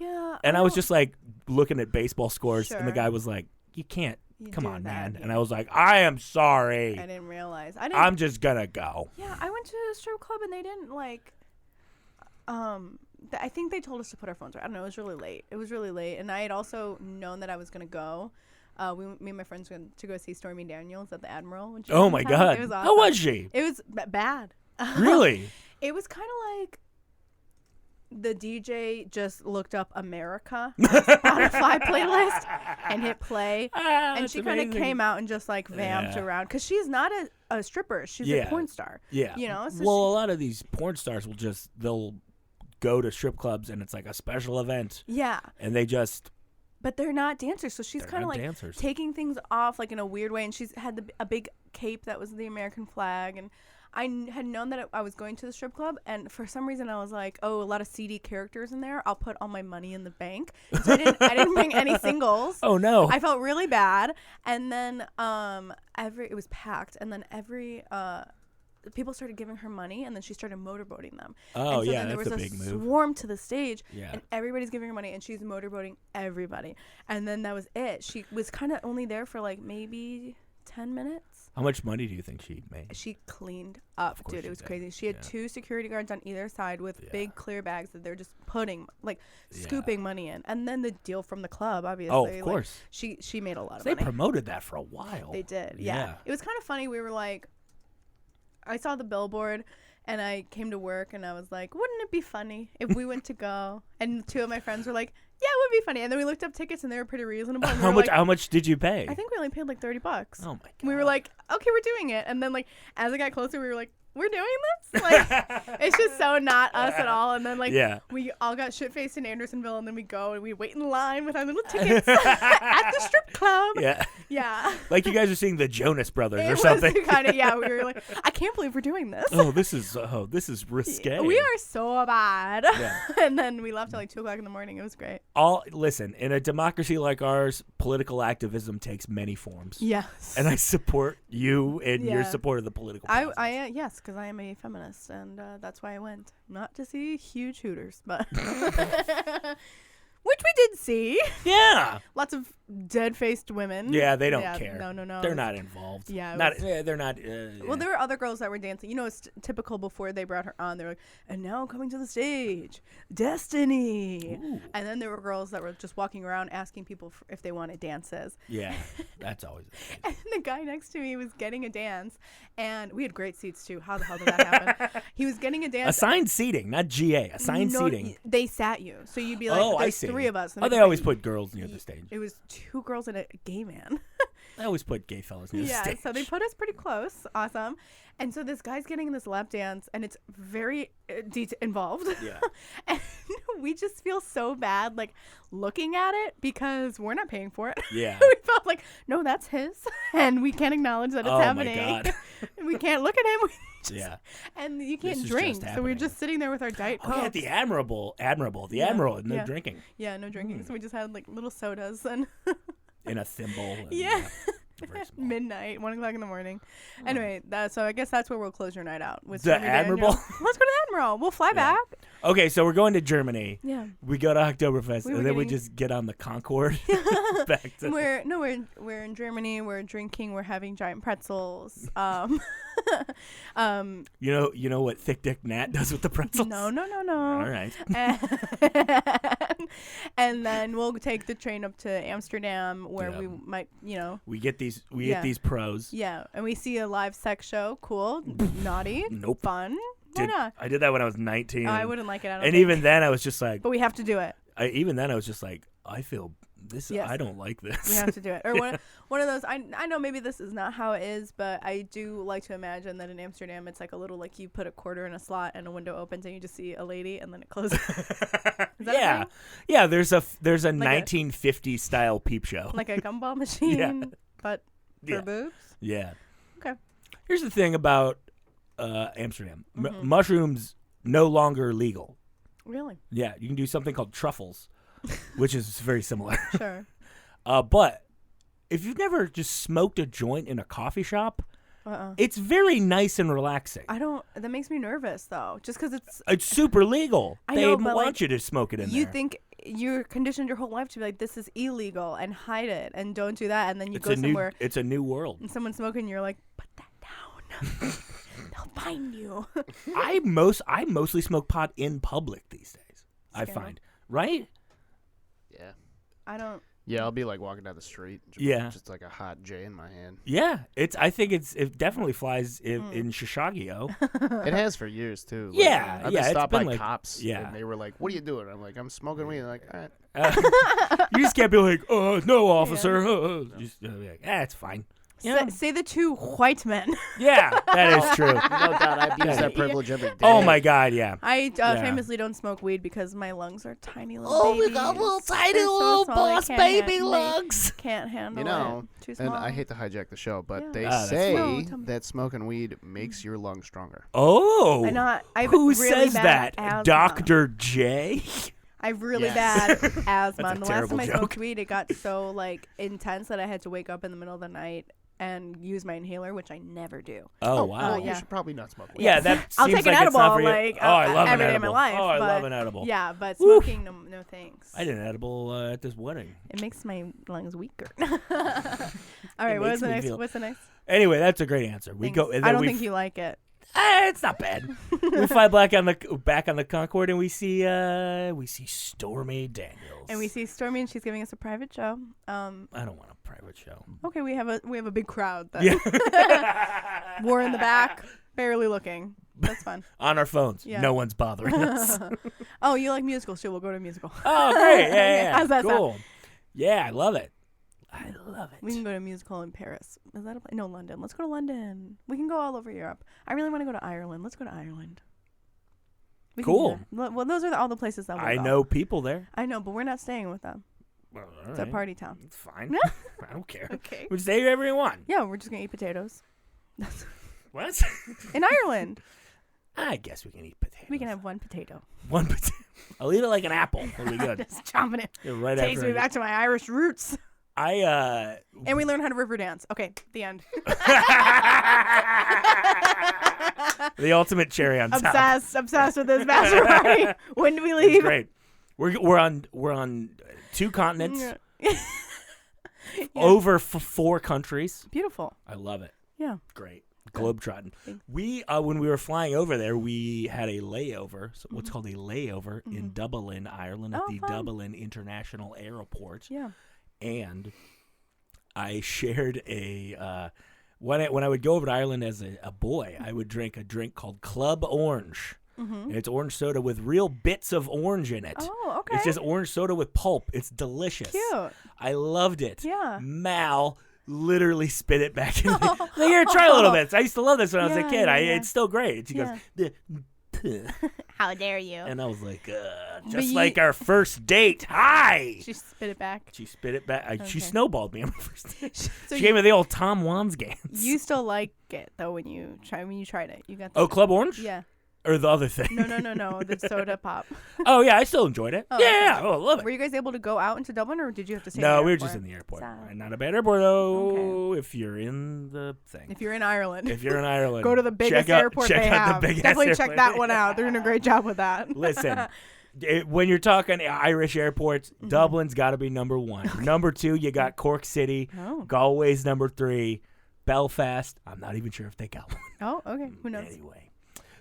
Yeah. And I was just like looking at baseball scores, and the Sure. guy was like, "You can't. You Come do on, that, man." yeah. And I was like, "I am sorry. I didn't realize. I didn't. I'm just gonna go." Yeah, I went to a strip club and they didn't like. I think they told us to put our phones away. I don't know. It was really late, and I had also known that I was gonna go. Me and my friends went to go see Stormy Daniels at the Admiral. When she Oh was my in town. God! It was How awesome. was she? It was bad. Really? It was kind of like the DJ just looked up America on a Spotify playlist and hit play, and she kind of came out and just like vamped around because she's not a stripper. She's a porn star. Yeah. You know. So Well, a lot of these porn stars they'll go to strip clubs and it's like a special event. Yeah. And they just. But they're not dancers, so she's They're kind of not like dancers. taking things off like in a weird way, and she's had a big cape that was the American flag, and I had known that I was going to the strip club, and for some reason I was like, oh, a lot of seedy characters in there. I'll put all my money in the bank. So I didn't bring any singles. Oh no! I felt really bad, and then it was packed, and then people started giving her money, and then she started motorboating them. Oh, and so yeah, then there that's was a big move. swarm to the stage, Yeah. and everybody's giving her money, and she's motorboating everybody. And then that was it. She was kind of only there for like maybe 10 minutes. How much money do you think she made? She cleaned up, course dude. she It was did. crazy. She had 2 security guards on either side with big clear bags that they're just putting, like, scooping money in. And then the deal from the club, obviously. Oh, of like, course. she made a lot of They money. promoted that for a while. They did, yeah. It was kind of funny. We were like, I saw the billboard, and I came to work, and I was like, wouldn't it be funny if we went to go? And 2 of my friends were like, yeah, it would be funny. And then we looked up tickets, and they were pretty reasonable. And we How were much? like, how much did you pay? I think we only paid like $30. Oh my god! We were like, okay, we're doing it. And then like as it got closer, we were like, we're doing this? Like, it's just so not us at all. And then like we all got shit faced in Andersonville, and then we go and we wait in line with our little tickets at the strip club. Yeah. Like you guys are seeing the Jonas Brothers It or something. was kind of, yeah. We were like, I can't believe we're doing this. this is risque. We are so bad. Yeah. And then we left at like 2:00 in the morning. It was great. Listen, in a democracy like ours, political activism takes many forms. Yes. And I support you in your Yeah. support of the political process. Yes, because I am a feminist, and that's why I went. Not to see huge hooters, but which we did see. Yeah. Lots of dead-faced women. Yeah, they don't care. No. They're not involved. Yeah, They're not. Well, there were other girls that were dancing. You know, it's typical before they brought her on. They're like, and now coming to the stage, Destiny. Ooh. And then there were girls that were just walking around asking people if they wanted dances. Yeah, that's always the case. And the guy next to me was getting a dance, and we had great seats too. How the hell did that happen? He was getting a dance. Assigned seating, not GA. Assigned seating. They sat you, so you'd be like, I "There's see. 3 of us." Oh, they always put girls near the stage. It was 2 girls and a gay man. They always put gay fellas near the stage. So they put us pretty close. Awesome. And so this guy's getting in this lap dance, and it's very involved. Yeah. And we just feel so bad, like, looking at it because we're not paying for it. Yeah. We felt like, no, that's his, and we can't acknowledge that it's happening. Oh, my God. We can't look at him. Yeah. And you can't This is drink, just so we're happening. just sitting there with our Diet Coke. Oh, yeah, the Admiral, and no drinking. Yeah, no drinking. So we just had like little sodas and In a thimble. And, Yeah. very small. midnight, 1:00 in the morning. Anyway, so I guess that's where we'll close your night out with The Stormy Daniels. Admiral? Let's go to the Admiral. We'll fly back. Okay, so we're going to Germany. Yeah. We go to Oktoberfest, We were and then we getting- just get on the Concorde back to. We're in Germany. We're drinking. We're having giant pretzels. You know what Thick Dick Nat does with the pretzels? No. All right. And then we'll take the train up to Amsterdam, where Yeah. we might, We get these Yeah. pros. yeah, and we see a live sex show. Cool, naughty, Nope. fun. Why not? I did that when I was 19. I wouldn't like it. I don't And think. even then, I was just like, but we have to do it. I feel this. Yes. I don't like this. We have to do it. Or one of those. I know maybe this is not how it is, but I do like to imagine that in Amsterdam it's like a little, like, you put a quarter in a slot and a window opens and you just see a lady and then it closes. Is that a thing? Yeah. There's a 1950s style peep show. Like a gumball machine, but for Yeah. boobs. Yeah. Okay. Here's the thing about Amsterdam. Mm-hmm. Mushrooms no longer legal. Really? Yeah, you can do something called truffles, which is very similar. Sure. But if you've never just smoked a joint in a coffee shop, Uh-uh. it's very nice and relaxing. That makes me nervous though, just because it's. It's super legal. I They know, but, want like, you to smoke it in You there. think you're conditioned your whole life to be like, this is illegal and hide it and don't do that. And then you It's go a somewhere it's a new world. and someone's smoking and you're like, put that down. They'll find you. I mostly smoke pot in public these days. I Scandal. find, right? Yeah. I don't. Yeah, I'll be like walking down the street. Yeah. Just like a hot J in my hand. Yeah, I think it definitely flies in Chicago. It has for years too. Like, Yeah, I've yeah, been it's stopped been by like- cops. yeah. And they were like, "What are you doing?" I'm like, "I'm smoking weed." They're like, "All right." You just can't be like, "Oh, no, officer." Just be like, it's fine. Yeah. Say the two white men. Yeah, that is true. No doubt, I abuse that privilege every day. Oh my God, yeah. I Yeah. famously don't smoke weed because my lungs are tiny little Oh, babies. we got little They're so small, I can't can't handle You know, it. Too small. And I hate to hijack the show, but Yeah. they that's say fine. No, tell me. that smoking weed makes your lungs stronger. Oh, I have who really says bad that? asthma. Dr. J? I have really Yes. bad asthma. That's a And the last terrible time I joke. smoked weed, it got so like intense that I had to wake up in the middle of the night and use my inhaler, which I never do. Oh, wow. Well, yeah. you should probably not smoke weed. Yeah, that I'll seems take an like it's edible not for you. like Oh, I love every an day of my edible. life. Oh, I but love an edible. Yeah, but Woo. smoking, no thanks. I did an edible at this wedding. It makes my lungs weaker. All right, makes me feel- what's the next? Anyway, that's a great answer. We Thanks. go. And I then don't we think you like it. It's not bad. We fly back on the Concorde and we see Stormy Daniels. And we see Stormy, and she's giving us a private show. I don't want a private show. Okay, we have a big crowd. Then. Yeah. We're in the back, barely looking. That's fun. On our phones. Yeah. No one's bothering us. Oh, you like musicals too? We'll go to a musical. Oh, great. Yeah. How's that cool. sound? Yeah, I love it. I love it. We can go to a musical in Paris. Is that no, London? Let's go to London. We can go all over Europe. I really want to go to Ireland. Let's go to Ireland. We can do Cool. that. Well, those are all the places that we'll I go. know people there. I know, but we're not staying with them. Well, It's a party town. It's fine. I don't care. Okay. We stay wherever you want. Yeah, we're just gonna eat potatoes What? in Ireland. I guess we can eat potatoes. We can have one potato. one potato. I'll eat it like an apple. It'll be good. Just chomping it. Yeah, right Takes after me back to my Irish roots. I And we learn how to river dance. Okay, the end. the ultimate cherry on top. Obsessed with this bachelor party. When do we leave? It's great. We're on 2 continents, Yeah. over 4 countries. Beautiful. I love it. Yeah. Great. Globetrotting. Thanks. We when we were flying over there, we had a layover. So what's called a layover in Dublin, Ireland, at Oh, the fun. Dublin International Airport. Yeah. And I shared a when I would go over to Ireland as a boy, I would drink a drink called Club Orange. Mm-hmm. And it's orange soda with real bits of orange in it. Oh, okay. It's just orange soda with pulp. It's delicious. Cute. I loved it. Yeah. Mal literally spit it back in. Like, here, try a little bit. I used to love this when I was a Yeah, kid. yeah. It's still great. She Yeah. goes, "Duh." How dare you? And I was like, But just you- like our first date. Hi. She spit it back. She spit it back. She Okay. snowballed me on my first date. So She gave me the old Tom Wansgans. you still like it though when you tried it. You got the Oh, Club Orange? Yeah. Or the other thing? No. The soda pop. Oh, yeah, I still enjoyed it. Oh, yeah, okay. I love it. Were you guys able to go out into Dublin, or did you have to stay? No, in the we were airport? just in the airport. Sad. Not a bad airport, though, if you're in the thing. If you're in Ireland, If you're in Ireland, go to the biggest airport check they out have. The biggest Definitely check airport that they one out. They're doing a great job with that. Listen, when you're talking Irish airports, Mm-hmm. Dublin's got to be number 1. Number 2, you got Cork City. Oh. Galway's number 3. Belfast, I'm not even sure if they got one. Oh, okay. Who knows? Anyway,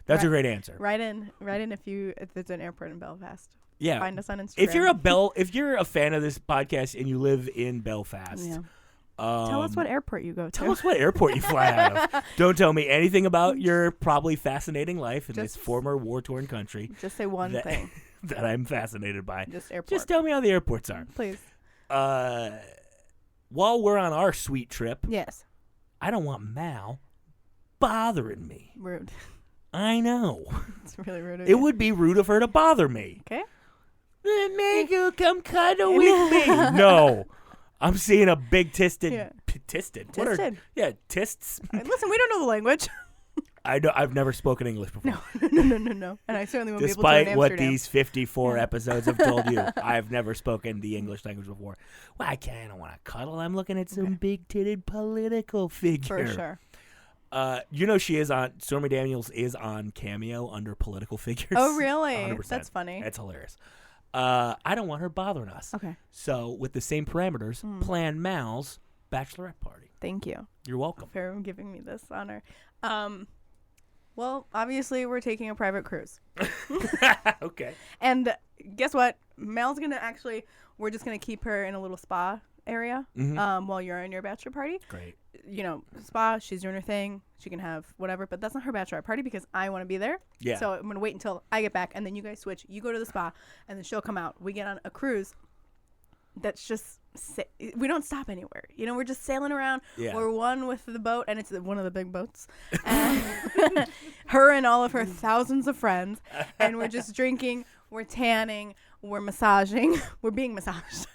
that's a Right. great answer. Write in if there's an airport in Belfast. Yeah. Find us on Instagram. If you're a fan of this podcast and you live in Belfast, Yeah. Tell us what airport you go to. Tell us what airport you fly out of. Don't tell me anything about your probably fascinating life in this Just- former war-torn country Just say one that, thing. that I'm fascinated by. Just airport. Just tell me how the airports are. Please. While we're on our sweet trip, Yes. I don't want Mal bothering me. Rude. I know. It's really rude of It you. would be rude of her to bother me. Okay. Make you come cuddle with me. No. I'm seeing a big tisted. Yeah. Tisted. What are, Tisted. yeah, tists. Listen, we don't know the language. I've never spoken English before. No. And I certainly won't be able to Despite in what Amsterdam. these 54 episodes have told you, I've never spoken the English language before. Well, I don't want to cuddle. I'm looking at some big-titted political figure. For sure. She is on. Stormy Daniels is on Cameo under political figures. Oh, really? 100%. That's funny. That's hilarious. I don't want her bothering us. Okay. So with the same parameters, plan Mal's bachelorette party. Thank you You're welcome. for giving me this honor. Well, obviously, we're taking a private cruise. Okay. And guess what? Mel's going to we're just going to keep her in a little spa area while you're in your bachelor party. Great. Spa, she's doing her thing. She can have whatever, but that's not her bachelorette party because I want to be there. Yeah. So I'm going to wait until I get back, and then you guys switch. You go to the spa, and then she'll come out. We get on a cruise that's just, we don't stop anywhere. We're just sailing around. Yeah. We're one with the boat, and it's one of the big boats. And her and all of her thousands of friends, and we're just drinking, we're tanning, we're massaging, we're being massaged.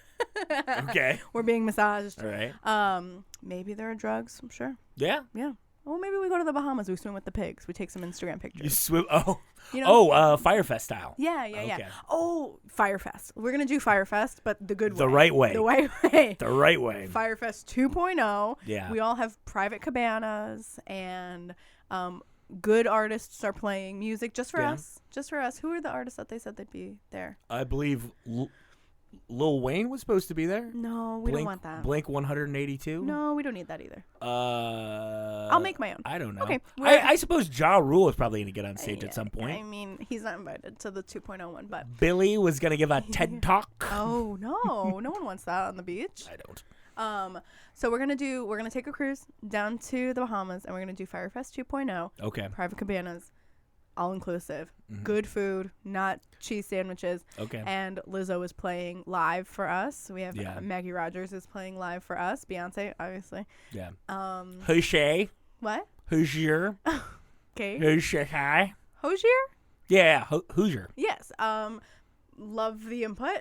Okay. We're being massaged. All right. Maybe there are drugs. I'm sure. Yeah. Yeah. Well, maybe we go to the Bahamas. We swim with the pigs. We take some Instagram pictures. You swim. Oh. You know? Firefest style. Yeah. Okay. Oh, Firefest. We're gonna do Firefest, but the good way. The right way. The right way. The right way. Firefest 2.0. Yeah. We all have private cabanas, and good artists are playing music just for us. Just for us. Who are the artists that they said they'd be there? I believe Lil Wayne was supposed to be there. No, we don't want that. Blink 182. No, we don't need that either. I'll make my own. I don't know. Okay, I suppose Ja Rule is probably going to get on stage at some point. I mean, he's not invited to the 2.0 one, but Billy was going to give a TED Talk. oh no, no one wants that on the beach. I don't. So we're gonna take a cruise down to the Bahamas, and we're gonna do Firefest 2.0. Okay. Private cabanas, all inclusive, good food, not cheese sandwiches. Okay. And Lizzo is playing live for us. We have Maggie Rogers is playing live for us. Beyonce, obviously. Yeah. Hoosier. What? Hoosier. Okay. Hoosier. Hi. Hosier? Yeah. Hoosier. Yes. Love the input.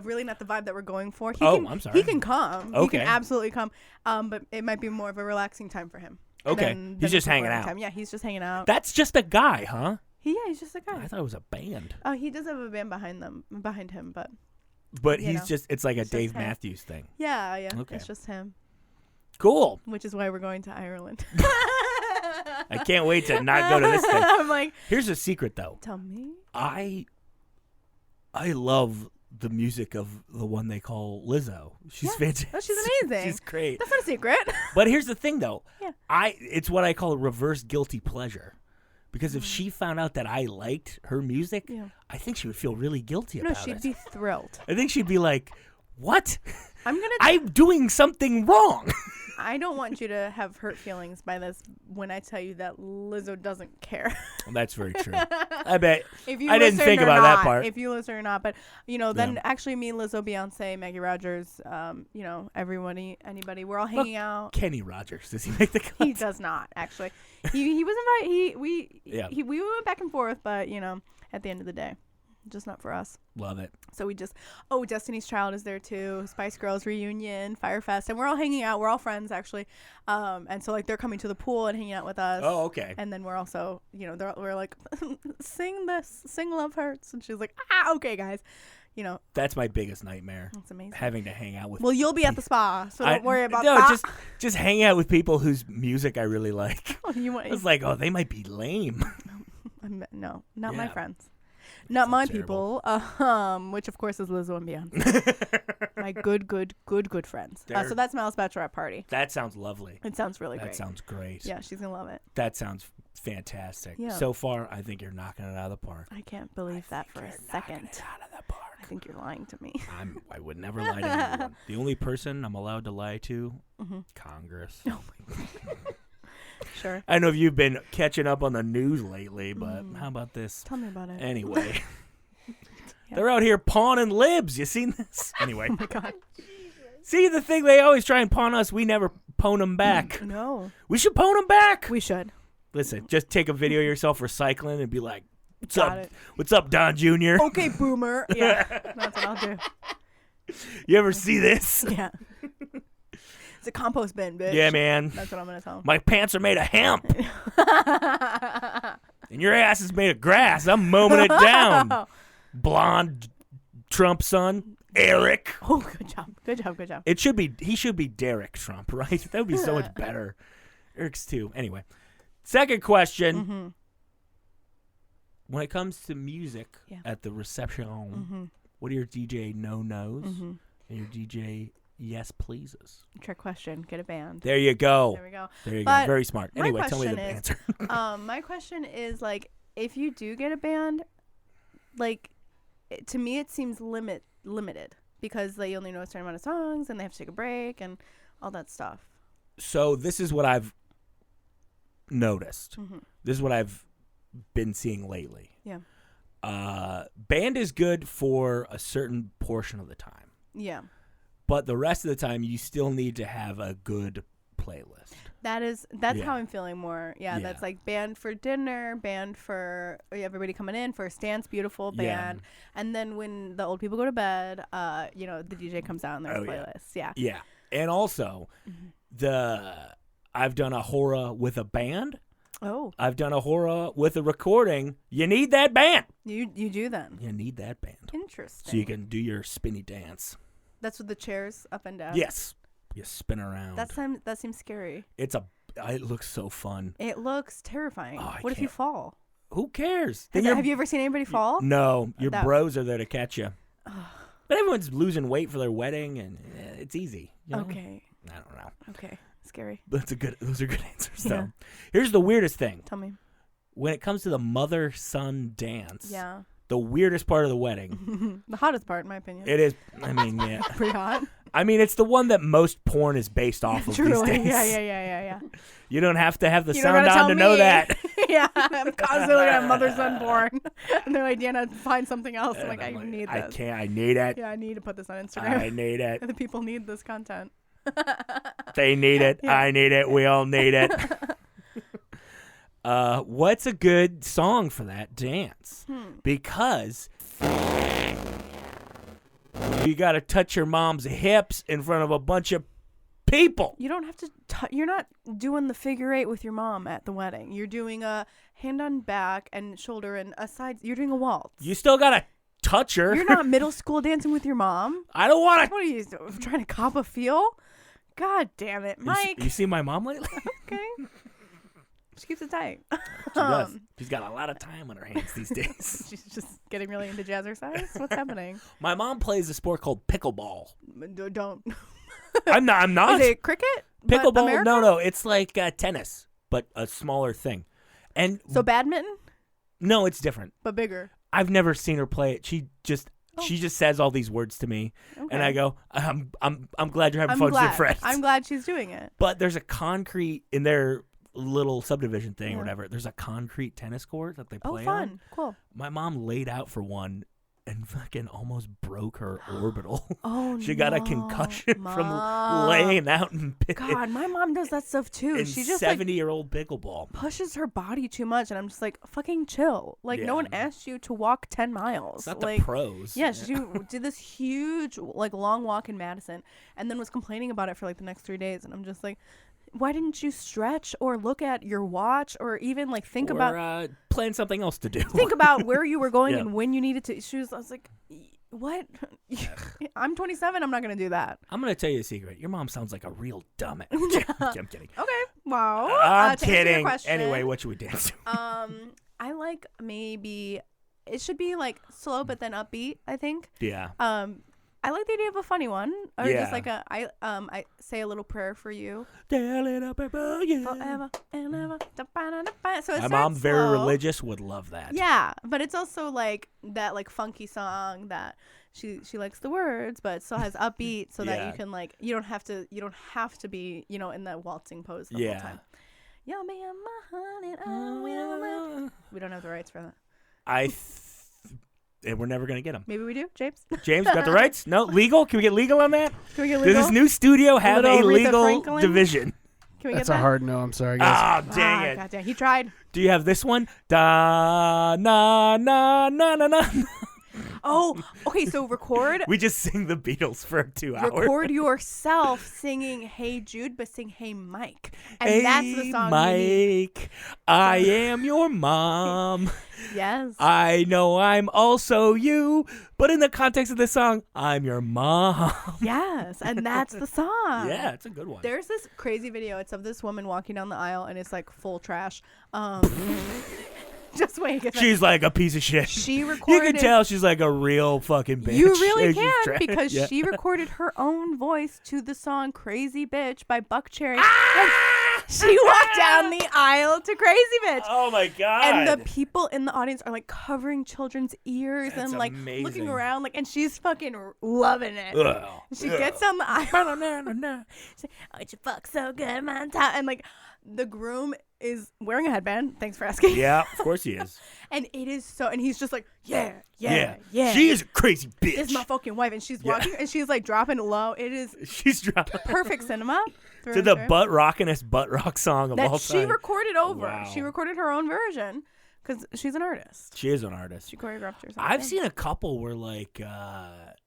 Really not the vibe that we're going for. I'm sorry. He can come. He Okay. can absolutely come. But it might be more of a relaxing time for him. Okay. He's just hanging out. Time. Yeah, he's just hanging out. That's just a guy, huh? He's just a guy. I thought it was a band. Oh, he does have a band behind him, but But You he's know, just, it's like a it's just Dave him. Matthews thing. yeah. Okay. It's just him, Cool. which is why we're going to Ireland. I can't wait to not go to this thing. I'm like, Here's a secret, though. tell me. I love the music of the one they call Lizzo. She's fantastic. Oh, she's amazing. She's great. That's not a secret. But here's the thing, though. Yeah. It's what I call a reverse guilty pleasure. Because if she found out that I liked her music, Yeah. I think she would feel really guilty No, about she'd it. be thrilled. I think she'd be like, what? I'm doing something wrong. I don't want you to have hurt feelings by this when I tell you that Lizzo doesn't care. Well, that's very true. I bet. If you I didn't listen think or about not, that part. If you listen or not, but then Yeah. actually me, Lizzo, Beyonce, Maggie Rogers, everybody, anybody, we're all hanging out. Kenny Rogers, does he make the cut? He does not actually. He was invited. We went back and forth, but at the end of the day, just not for us. Love it. So we just Destiny's Child is there too, Spice Girls reunion, Firefest, and we're all hanging out. We're all friends actually, and so they're coming to the pool and hanging out with us. Oh, okay. And then we're also we're like sing Love Hurts, and she's like okay guys, That's my biggest nightmare. it's amazing. Having to hang out with. Well, you'll be at the spa, so don't worry about that. No, just hang out with people whose music I really like. It's like, they might be lame. No, not Yeah. my friends. Not my terrible. people, which of course is Lizzo and Beyonce. My good friends. So that's Mal's bachelorette party. That sounds lovely. It sounds really That great. sounds great. Yeah, she's gonna love it. That sounds fantastic. Yeah. So far, I think you're knocking it out of the park. I can't believe that for a second. Knocking it out of the park. I think you're lying to me. I would never lie to anyone. The only person I'm allowed to lie to, Congress. Oh my God. Sure. I know you've been catching up on the news lately, but how about this? Tell me about it. Anyway. Yeah. They're out here pawning libs. You seen this? Anyway. Oh my God. See, the thing, they always try and pawn us. We never pawn them back. No. We should pawn them back. We should. Listen, just take a video of yourself recycling and be like, what's Got up? it. What's up, Don Jr.? Okay, boomer. Yeah. That's what I'll do. You ever see this? Yeah. It's a compost bin, bitch. Yeah, man. That's what I'm going to tell him. My pants are made of hemp. And your ass is made of grass. I'm mowing it down. Blonde Trump son, Eric. Oh, good job. Good job. Good job. He should be Derek Trump, right? That would be so much better. Eric's too. Anyway, second question. When it comes to music at the reception, What are your DJ no-nos Mm-hmm. and your DJ yes pleases? Trick question. Get a band. There you go. There we go. There you But go. Very smart. my Anyway, tell me the question answer. My question is, like, if you do get a band, like, to me it seems limited because they only know a certain amount of songs and they have to take a break and all that stuff. So this is what I've noticed. Mm-hmm. This is what I've been seeing lately. Yeah. Band is good for a certain portion of the time. Yeah. But the rest of the time, you still need to have a good playlist. That's Yeah. how I'm feeling more. Yeah, Yeah. that's like band for dinner, band for everybody coming in for a Stance Beautiful Yeah. band. And then when the old people go to bed, the DJ comes out and there's Oh, yeah. playlists. Yeah. Yeah. And also, I've done a horror with a band. Oh, I've done a horror with a recording. You need that band. you do then. You need that band. Interesting. So you can do your spinny dance. That's with the chairs up and down. Yes. You spin around. That seems scary. It looks so fun. It looks terrifying. Oh, I What if you can't- fall? Who cares? Have you ever seen anybody fall? No, your That- bros are there to catch you. But everyone's losing weight for their wedding, and it's easy. You know? Okay. I don't know. Okay. Scary. Those are good answers, though. Yeah. Here's the weirdest thing. Tell me. When it comes to the mother-son dance, Yeah. the weirdest part of the wedding, The hottest part, in my opinion. it is, I mean, yeah. Pretty hot. I mean, it's the one that most porn is based off of these Truly. days. Yeah. You don't have to have the You don't sound gotta on tell to know me. that. Yeah. I'm constantly looking at mother-son porn. And they're like, Deanna, find something else. I'm like, I need I this. can't. I need it. Yeah, I need to put this on Instagram. I need it. The people need this content. They need it. Yeah. I need it. We all need it. What's a good song for that dance? Because you got to touch your mom's hips in front of a bunch of people. You don't have to. You're not doing the figure eight with your mom at the wedding. You're doing a hand on back and shoulder and a side. You're doing a waltz. You still got to touch her. You're not middle school dancing with your mom. I don't want to. What are you trying to cop a feel? God damn it, Mike. You see my mom lately? Okay. She keeps it tight. She does. She's got a lot of time on her hands these days. She's just getting really into jazzercise. What's happening? My mom plays a sport called pickleball. Don't. I'm not. Is it cricket? But Pickleball? American? No. It's like tennis, but a smaller thing. And So badminton, no, it's different. but bigger. I've never seen her play it. She just says all these words to me, Okay. and I go, I'm glad you're having I'm fun with your glad. friends. I'm glad she's doing it. But there's a concrete in their little subdivision thing or Yeah. whatever. There's a concrete tennis court that they Oh, play fun. on. Cool. My mom laid out for one and fucking almost broke her orbital. Oh, She got a no. concussion from Mom. laying out in God, my mom does that stuff too. in She just like 70-year-old pickleball. pushes her body too much, and I'm just like, fucking chill. Like, no one Yeah. asked you to walk 10 miles. It's not like, the pros. yeah, she did this huge, like, long walk in Madison, and then was complaining about it for like the next 3 days, and I'm just like, why didn't you stretch or look at your watch or even like think about plan something else to do. think about where you were going Yeah. and when you needed to? I was like, what? I'm 27. I'm not gonna do that. I'm gonna tell you a secret. Your mom sounds like a real dumbass. I'm kidding. Okay. Wow. I'm to answer your kidding. question, Anyway, what should we dance to? I like maybe it should be like slow but then upbeat. I think. Yeah. I like the idea of a funny one, or Yeah. just like I say a little prayer for you. Tell it up about you. Forever and ever. So it My mom, starts very slow. religious, would love that. Yeah, but it's also like that like funky song that she likes the words, but it still has upbeat so that Yeah. you can like you don't have to be in that waltzing pose the whole Yeah. time. You'll be in my honey, I will live. We don't have the rights for that. And we're never gonna get them. Maybe we do, James. James got the rights? No, legal? Can we get legal on that? Can we get Does legal? this new studio have a Little Aretha legal Franklin? division? Can we That's get that? a hard no. I'm sorry, guys. Ah, dang it. God damn, he tried. Do you have this one? Da na na na na na. Oh, okay. So record. We just sing the Beatles for 2 hours. Record yourself singing "Hey Jude," but sing "Hey Mike," and Hey, that's the song you need. Mike, I am your mom. Yes. I know I'm also you, but in the context of this song, I'm your mom. Yes, and that's the song. Yeah, it's a good one. There's this crazy video. It's of this woman walking down the aisle, and it's like full trash. Just wait. She's like a piece of shit. She You recorded. can tell she's like a real fucking bitch. You really She's can because yeah. she recorded her own voice to the song "Crazy Bitch" by Buck Cherry. She walked down the aisle to "Crazy Bitch." Oh my god! And the people in the audience are like covering children's ears That's and like amazing. looking around, like, and she's fucking loving it. Ugh. She gets down the aisle. She's like, "Oh, you fuck so good, man!" And like, the groom is wearing a headband. Thanks for asking. Yeah, of course he is. And it is so, and he's just like, yeah. She is a crazy bitch. This is my fucking wife, and she's walking, and she's like dropping it low. It is She's dropping perfect cinema. to the butt rockinest butt rock song of all that time. she recorded over. Wow. She recorded her own version because she's an artist. She is an artist. She choreographed herself. I've seen a couple where like,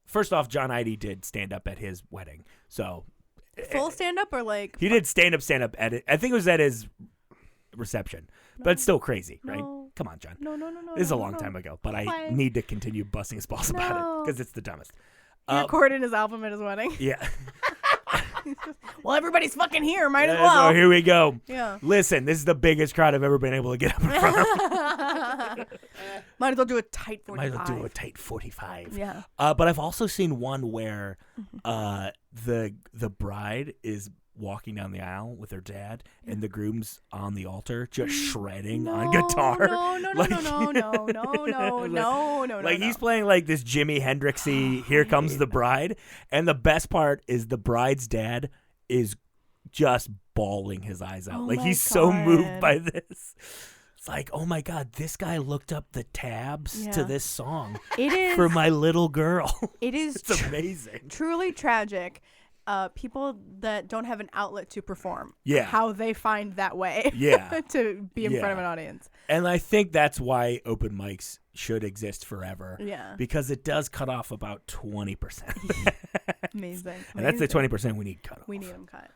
first off, John Idy did stand up at his wedding, so full stand up or like he did stand up at it. I think it was at his reception, but it's still crazy, right? Come on, John. No. This is a long time ago, but I need to continue busting his balls about it because it's the dumbest. He recorded his album at his wedding. Yeah. Well, everybody's fucking here. Might as So well. here we go. Yeah. Listen, this is the biggest crowd I've ever been able to get up in front of. Might as well do a tight 45. Might as well do a tight 45. Yeah. But I've also seen one where the bride is walking down the aisle with her dad and the groom's on the altar just shredding on guitar. No. Like he's playing like this Jimi Hendrixy Here Comes the Bride. And the best part is the bride's dad is just bawling his eyes out. Oh like my he's so moved God. by this. It's like, oh my God, this guy looked up the tabs to this song It is for my little girl. It is It's amazing. truly tragic. People that don't have an outlet to perform. Yeah. How they find that way. Yeah. To be in front of an audience. And I think that's why open mics should exist forever. Yeah. Because it does cut off about 20%. Amazing. And that's the 20% we need cut off. We need them cut.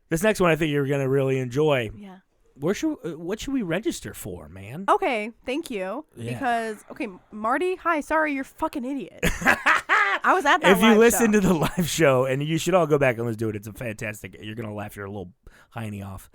This next one I think you're going to really enjoy. Yeah. What should we register for, man? Okay, thank you. Yeah. Because Marty, hi, sorry, you're a fucking idiot. I was at that. If you live listen show. to the live show, and you should all go back and let's do it. It's a fantastic. You're gonna laugh your little hiney off.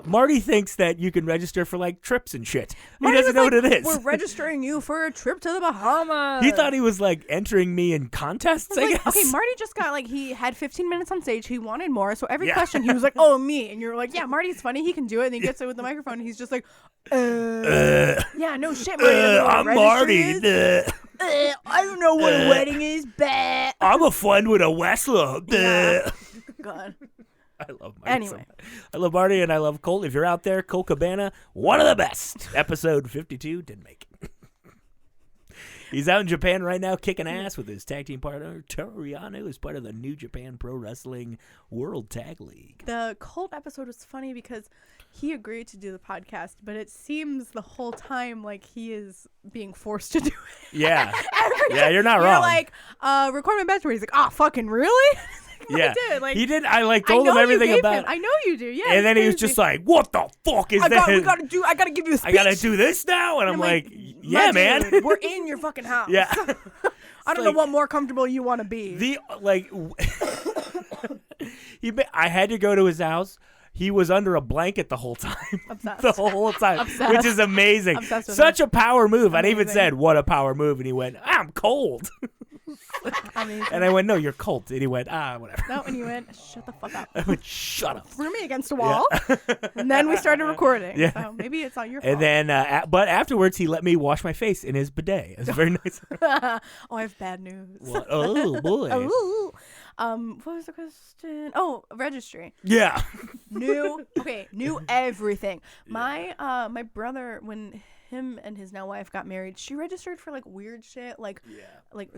Marty thinks that you can register for like trips and shit. Marty he doesn't know was what it is. We're registering you for a trip to the Bahamas. He thought he was like entering me in contests. I guess. Okay, Marty just got like he had 15 minutes on stage. He wanted more, so every question he was like, "Oh, me," and you're like, "Yeah, Marty's funny. He can do it." And he gets it with the microphone. And he's just like, "Yeah, no shit, Marty. I'm Marty. I don't know what a wedding is. Bah. I'm a friend with a wrestler. Yeah. God. I love Marty. Anyway. I love Marty and I love Colt. If you're out there, Colt Cabana, one of the best. Episode 52 didn't make it. He's out in Japan right now kicking ass with his tag team partner, Toriano, who's part of the New Japan Pro Wrestling World Tag League. The Colt episode was funny because he agreed to do the podcast, but it seems the whole time like he is being forced to do it. Yeah. Yeah, you're not You're wrong. like, record my best word. He's like, oh, fucking really? Yeah, I did. Like, he did. I like I told know him everything you gave about him. I know you do. Yeah. and then he was crazy. just like, "What the fuck is I this? gotta give you a speech. I gotta do this now." And I'm like, "Yeah, my man, dude, we're in your fucking house." yeah." I don't know what more comfortable you want to be. The like, I had to go to his house. He was under a blanket the whole time. Obsessed. The whole time, Obsessed. which is amazing. Obsessed with Such a power move. I even Amazing. said, "What a power move!" And he went, "I'm cold." Amazing. And I went, "No, you're cold." And he went, "Whatever." No, and you went, shut the fuck up. I went, "Shut up." Threw me against a wall, and then we started recording. Yeah. So maybe it's not your fault. And then, but afterwards, he let me wash my face in his bidet. It was very nice. Oh, I have bad news. What? Oh boy. Ooh. What was the question? Oh, registry. Yeah. Knew everything. My brother, when him and his now wife got married, she registered for like weird shit, like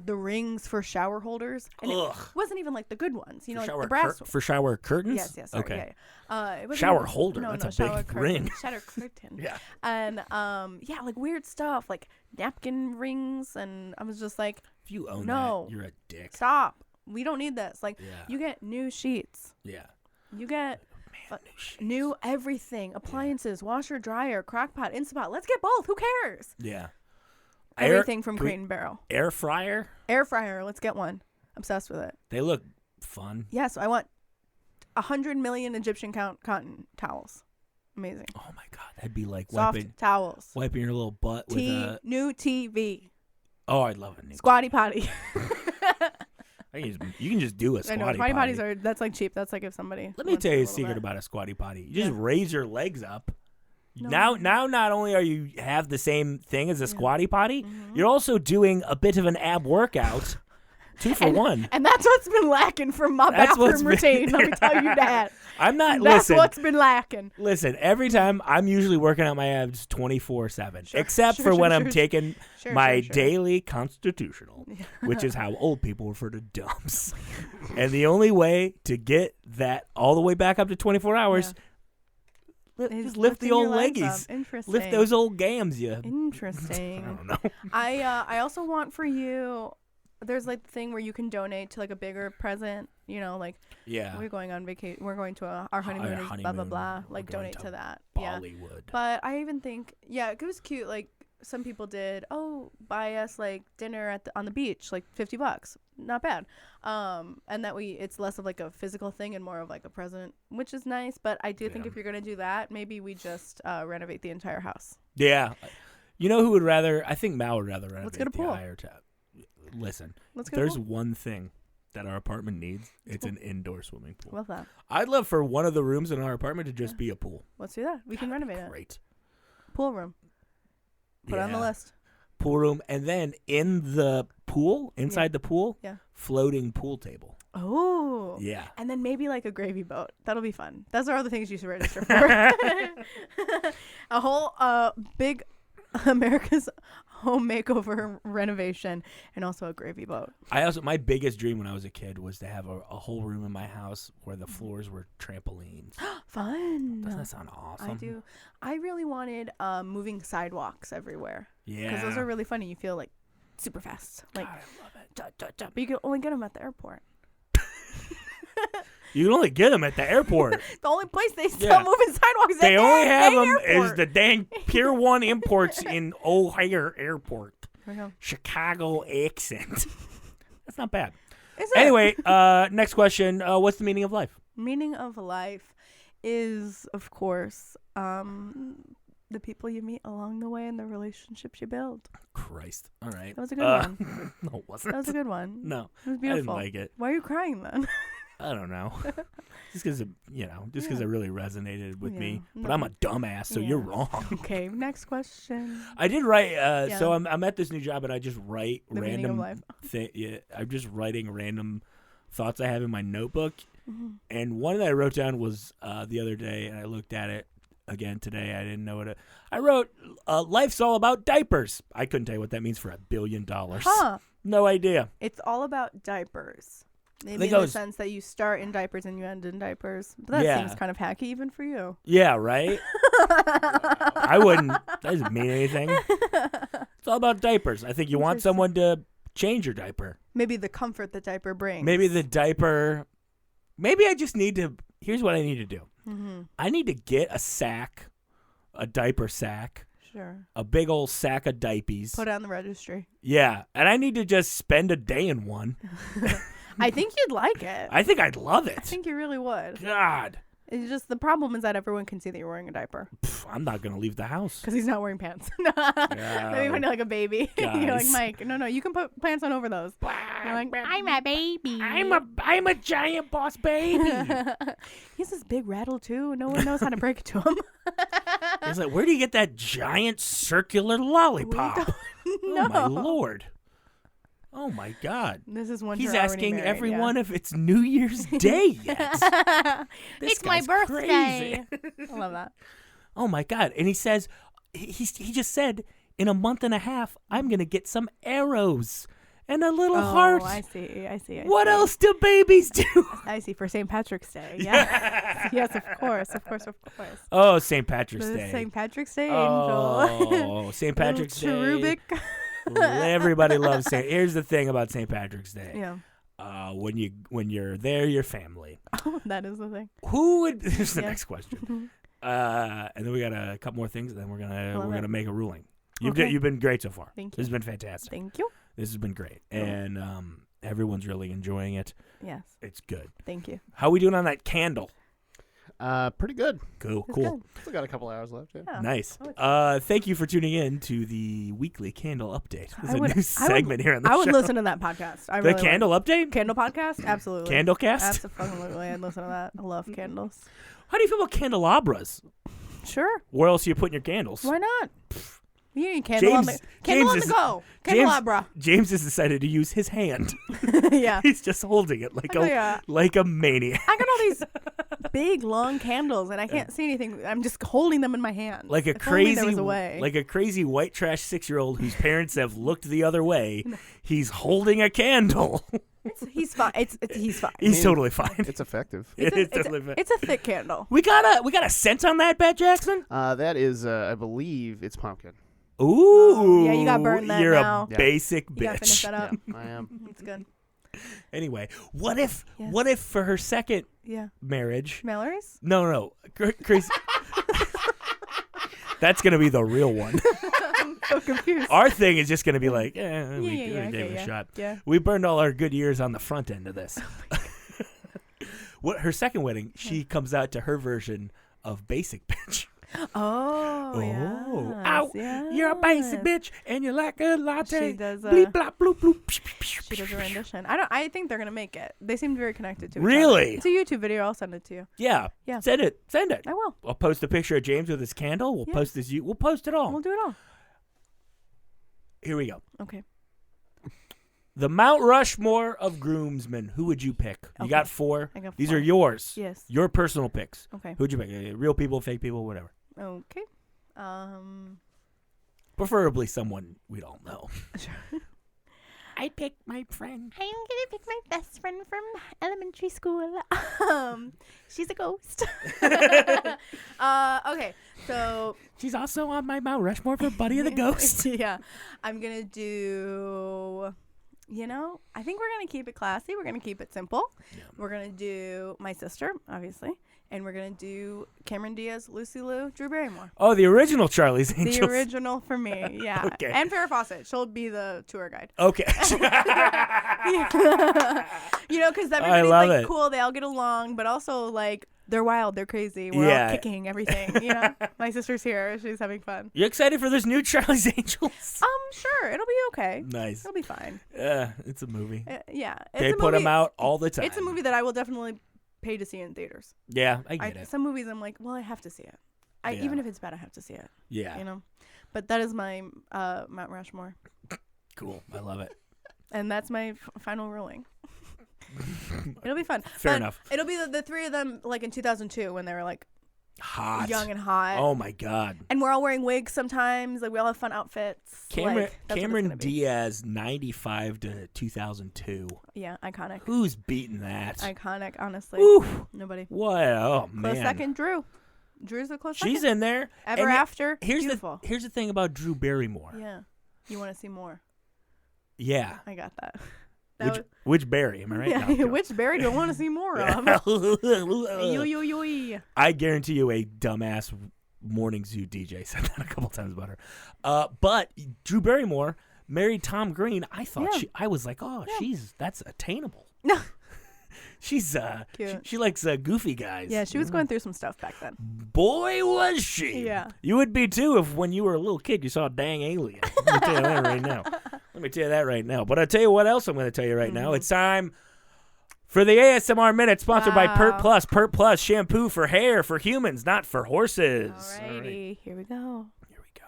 the rings for shower holders, and it wasn't even like the good ones, you know, like the brass for shower curtains. Yes. Sorry, okay. Yeah. It wasn't Shower even- holder. No, That's no, a shower big curtain. ring. Shower curtain. Yeah. And like weird stuff, like napkin rings, and I was just like, If you own No. that, you're a dick. stop. We don't need this. Like, Yeah. you get new sheets. Yeah. You get new everything. Appliances, washer, dryer, crock pot, Instant Pot. Let's get both. Who cares? Yeah. Everything from Crate and Barrel. Air fryer. Air fryer. Let's get one. Obsessed with it. They look fun. Yes, I want 100 million Egyptian cotton towels. Amazing. Oh my God, that'd be like Soft towels. wiping your little butt with a new TV. Oh, I'd love a new squatty potty. You can just do a squatty potty. Squatty potties are that's like cheap. That's like if somebody. Let me tell you a secret about a squatty potty. You just raise your legs up. No. Now, not only are you have the same thing as a squatty potty, you're also doing a bit of an ab workout. 2 for 1. And that's what's been lacking from my bathroom routine. Let me tell you that. That's what's been lacking. Listen, every time I'm usually working out my abs 24/7, except for when I'm taking my daily constitutional, which is how old people refer to dumps. And the only way to get that all the way back up to 24 hours, just lift the old leggies. Interesting. Lift those old gams, you. Interesting. I don't know. I also want for you. There's like the thing where you can donate to like a bigger present, like we're going on vacation, we're going to our honeymoon, is blah blah blah, like donate to that. Bollywood. Yeah. But I even think it was cute. Like some people did, buy us like dinner on the beach, like $50, not bad. And that it's less of like a physical thing and more of like a present, which is nice. But I do think if you're gonna do that, maybe we just renovate the entire house. Yeah, you know who would rather? I think Mal would rather renovate Let's get a pool. The entire town. Listen, there's one thing that our apartment needs. It's an indoor swimming pool. Love that. I'd love for one of the rooms in our apartment to just be a pool. Let's do that. We can renovate it. Great. Pool room. Put it on the list. Pool room. And then in the pool, inside the pool, floating pool table. Oh. Yeah. And then maybe like a gravy boat. That'll be fun. Those are all the things you should register for. A whole big America's home makeover renovation and also a gravy boat. My biggest dream when I was a kid was to have a whole room in my house where the floors were trampolines. Fun. Doesn't that sound awesome? I do. I really wanted moving sidewalks everywhere. Yeah. Because those are really funny. You feel like super fast. Like, God, I love it. Duh, duh, duh. But you can only get them at the airport. You can only get them at the airport. The only place they sell moving sidewalks is they at only the have them airport. is the dang Pier 1 Imports in O'Hare Airport. Know. Chicago accent. That's not bad. Is it? Anyway, next question. What's the meaning of life? Meaning of life is, of course, the people you meet along the way and the relationships you build. Christ. All right. That was a good one. No, it wasn't. That was a good one. No. It was beautiful. I didn't like it. Why are you crying then? I don't know. Just because it really resonated with me. But I'm a dumbass, so you're wrong. Okay, next question. I did write. So I'm at this new job, and I just write the random. I'm just writing random thoughts I have in my notebook. Mm-hmm. And one that I wrote down was the other day, and I looked at it again today. I didn't know what I wrote. Life's all about diapers. I couldn't tell you what that means for $1 billion. Huh? No idea. It's all about diapers. Maybe in the sense that you start in diapers and you end in diapers. But that seems kind of hacky even for you. Yeah, right? I wouldn't. That doesn't mean anything. It's all about diapers. I think you want someone to change your diaper. Maybe the comfort the diaper brings. Maybe I just need to. Here's what I need to do. Mm-hmm. I need to get a diaper sack. Sure. A big old sack of diapers. Put it on the registry. Yeah, and I need to just spend a day in one. I think you'd like it. I think I'd love it. I think you really would. God. It's just the problem is that everyone can see that you're wearing a diaper. I'm not going to leave the house. Because he's not wearing pants. Maybe when you're like a baby. You're like, Mike, no, you can put pants on over those. You're like, I'm a baby. I'm a giant boss baby. He has this big rattle too. No one knows how to break it to him. He's like, where do you get that giant circular lollipop? Oh, my Lord. Oh, my God. This is one He's asking married, everyone if it's New Year's Day yet. It's my birthday. I love that. Oh, my God. And he says, he just said, in a month and a half, I'm going to get some arrows and a little heart. Oh, I see. What else do babies do? I see. For St. Patrick's Day. Yeah. Yes, of course. Oh, St. Patrick's Day. St. Patrick's Day angel. Oh, St. Patrick's Day. Cherubic. Everybody loves St. Here's the thing about St. Patrick's Day. Yeah. When you're there, your family. Oh, that is the thing. Who would? Here's the next question. And then we got a couple more things. And then we're gonna make a ruling. You've been great so far. Thank you. This has been fantastic. Thank you. This has been great, and everyone's really enjoying it. Yes. It's good. Thank you. How are we doing on that candle? Pretty good. Cool. It's Cool. good. Still got a couple hours left. Yeah. Yeah. Nice. Oh, it's- Thank you for tuning in to the weekly candle update. It's I a would- new segment here on the I show. would listen to that podcast. I The really candle update? would. Candle podcast? Absolutely. Candlecast? Absolutely. I'd listen to that. I love candles. How do you feel about candelabras? Sure. Where else are you putting your candles? Why not? You need candle on the James candle on is- the go. James- Candelabra. James has decided to use his hand. Yeah. He's just holding it like a maniac. I got all these big long candles and I can't see anything. I'm just holding them in my hand. Like a If only there crazy, was a way. like a crazy white trash 6-year-old whose parents have looked the other way. He's holding a candle. He's fine. He's fine. He's totally fine. It's effective. It is totally fine. It's a thick candle. We got a scent on that, Bat Jackson. That is, I believe, it's pumpkin. Ooh, Yeah, you gotta burn that You're now. a basic You gotta finish bitch. that up. I am. It's good. Anyway, what if Yes. for her second Yeah. marriage? Mallory's? No, crazy. That's gonna be the real one. I'm so confused. Our thing is just gonna be like, we yeah, gave it a shot. Yeah. We burned all our good years on the front end of this. What her second wedding, she comes out to her version of basic bitch. Oh, yeah. Ow! You're a basic bitch, and you like a latte. She does. Bleep, blop, bloop, bloop. She does a rendition. I think they're gonna make it. They seemed very connected to each Really? other. It's a YouTube video. I'll send it to you. Yeah. Yeah. Send it. I will. I'll post a picture of James with his candle. We'll Yeah. post this. We'll post it all. We'll do it all. Here we go. Okay. The Mount Rushmore of groomsmen. Who would you pick? You Okay. got 4. I got These 4. are yours. Yes. Your personal picks. Okay. Who'd you pick? Real people, fake people, whatever. Okay. Preferably someone we don't know. Sure. I picked my friend. I'm gonna pick my best friend from elementary school. She's a ghost. Okay, so She's also on my Mount Rushmore for Buddy of the Ghost. yeah, I'm gonna do. I think we're gonna keep it classy. We're gonna keep it simple. Yeah. We're gonna do my sister, obviously, and we're gonna do Cameron Diaz, Lucy Liu, Drew Barrymore. Oh, the original Charlie's Angels. The original for me, yeah. Okay. And Farrah Fawcett. She'll be the tour guide. Okay. Because I everybody's love like it. cool, they all get along, but also like they're wild, they're crazy. We're Yeah. all kicking everything. My sister's here, she's having fun. You excited for this new Charlie's Angels? Sure, it'll be okay. Nice. It'll be fine. It's a movie. Yeah, They it's a put movie, them out all the time. It's a movie that I will definitely pay to see in theaters. Yeah, I get it. Some movies I'm like, well, I have to see it. Yeah. Even if it's bad, I have to see it. Yeah. But that is my Mount Rushmore, Cool. I love it. and that's my final ruling. It'll be fun. Fair But enough. It'll be the three of them like in 2002 when they were like Hot. young and hot. Oh my God. And we're all wearing wigs sometimes. Like we all have fun outfits. Cameron Like, that's what it's Cameron gonna be. Diaz, 95 to 2002. Yeah, iconic. Who's beating that? Iconic, honestly. Oof. Nobody. What? Oh Close man. second, Drew. Drew's a close second. She's in there. Ever And After. Here's Beautiful. here's the thing about Drew Barrymore. Yeah. You want to see more? Yeah. I got that. Which Barry? Am I right? Yeah. No, I'm joking. Which Barry do I want to see more of? Yo, yo, yo. I guarantee you a dumbass morning zoo DJ said that a couple times about her. But Drew Barrymore married Tom Green. I thought Yeah. I was like, oh, Yeah. that's attainable. No. She's Cute. she likes goofy guys. Yeah, she was going through some stuff back then. Boy, was she. Yeah. You would be too if when you were a little kid you saw a dang alien. Let me tell you that right now. But I'll tell you what else I'm going to tell you right now. It's time for the ASMR Minute, sponsored by Pert Plus. Pert Plus, shampoo for hair, for humans, not for horses. Alrighty, here we go. Here we go.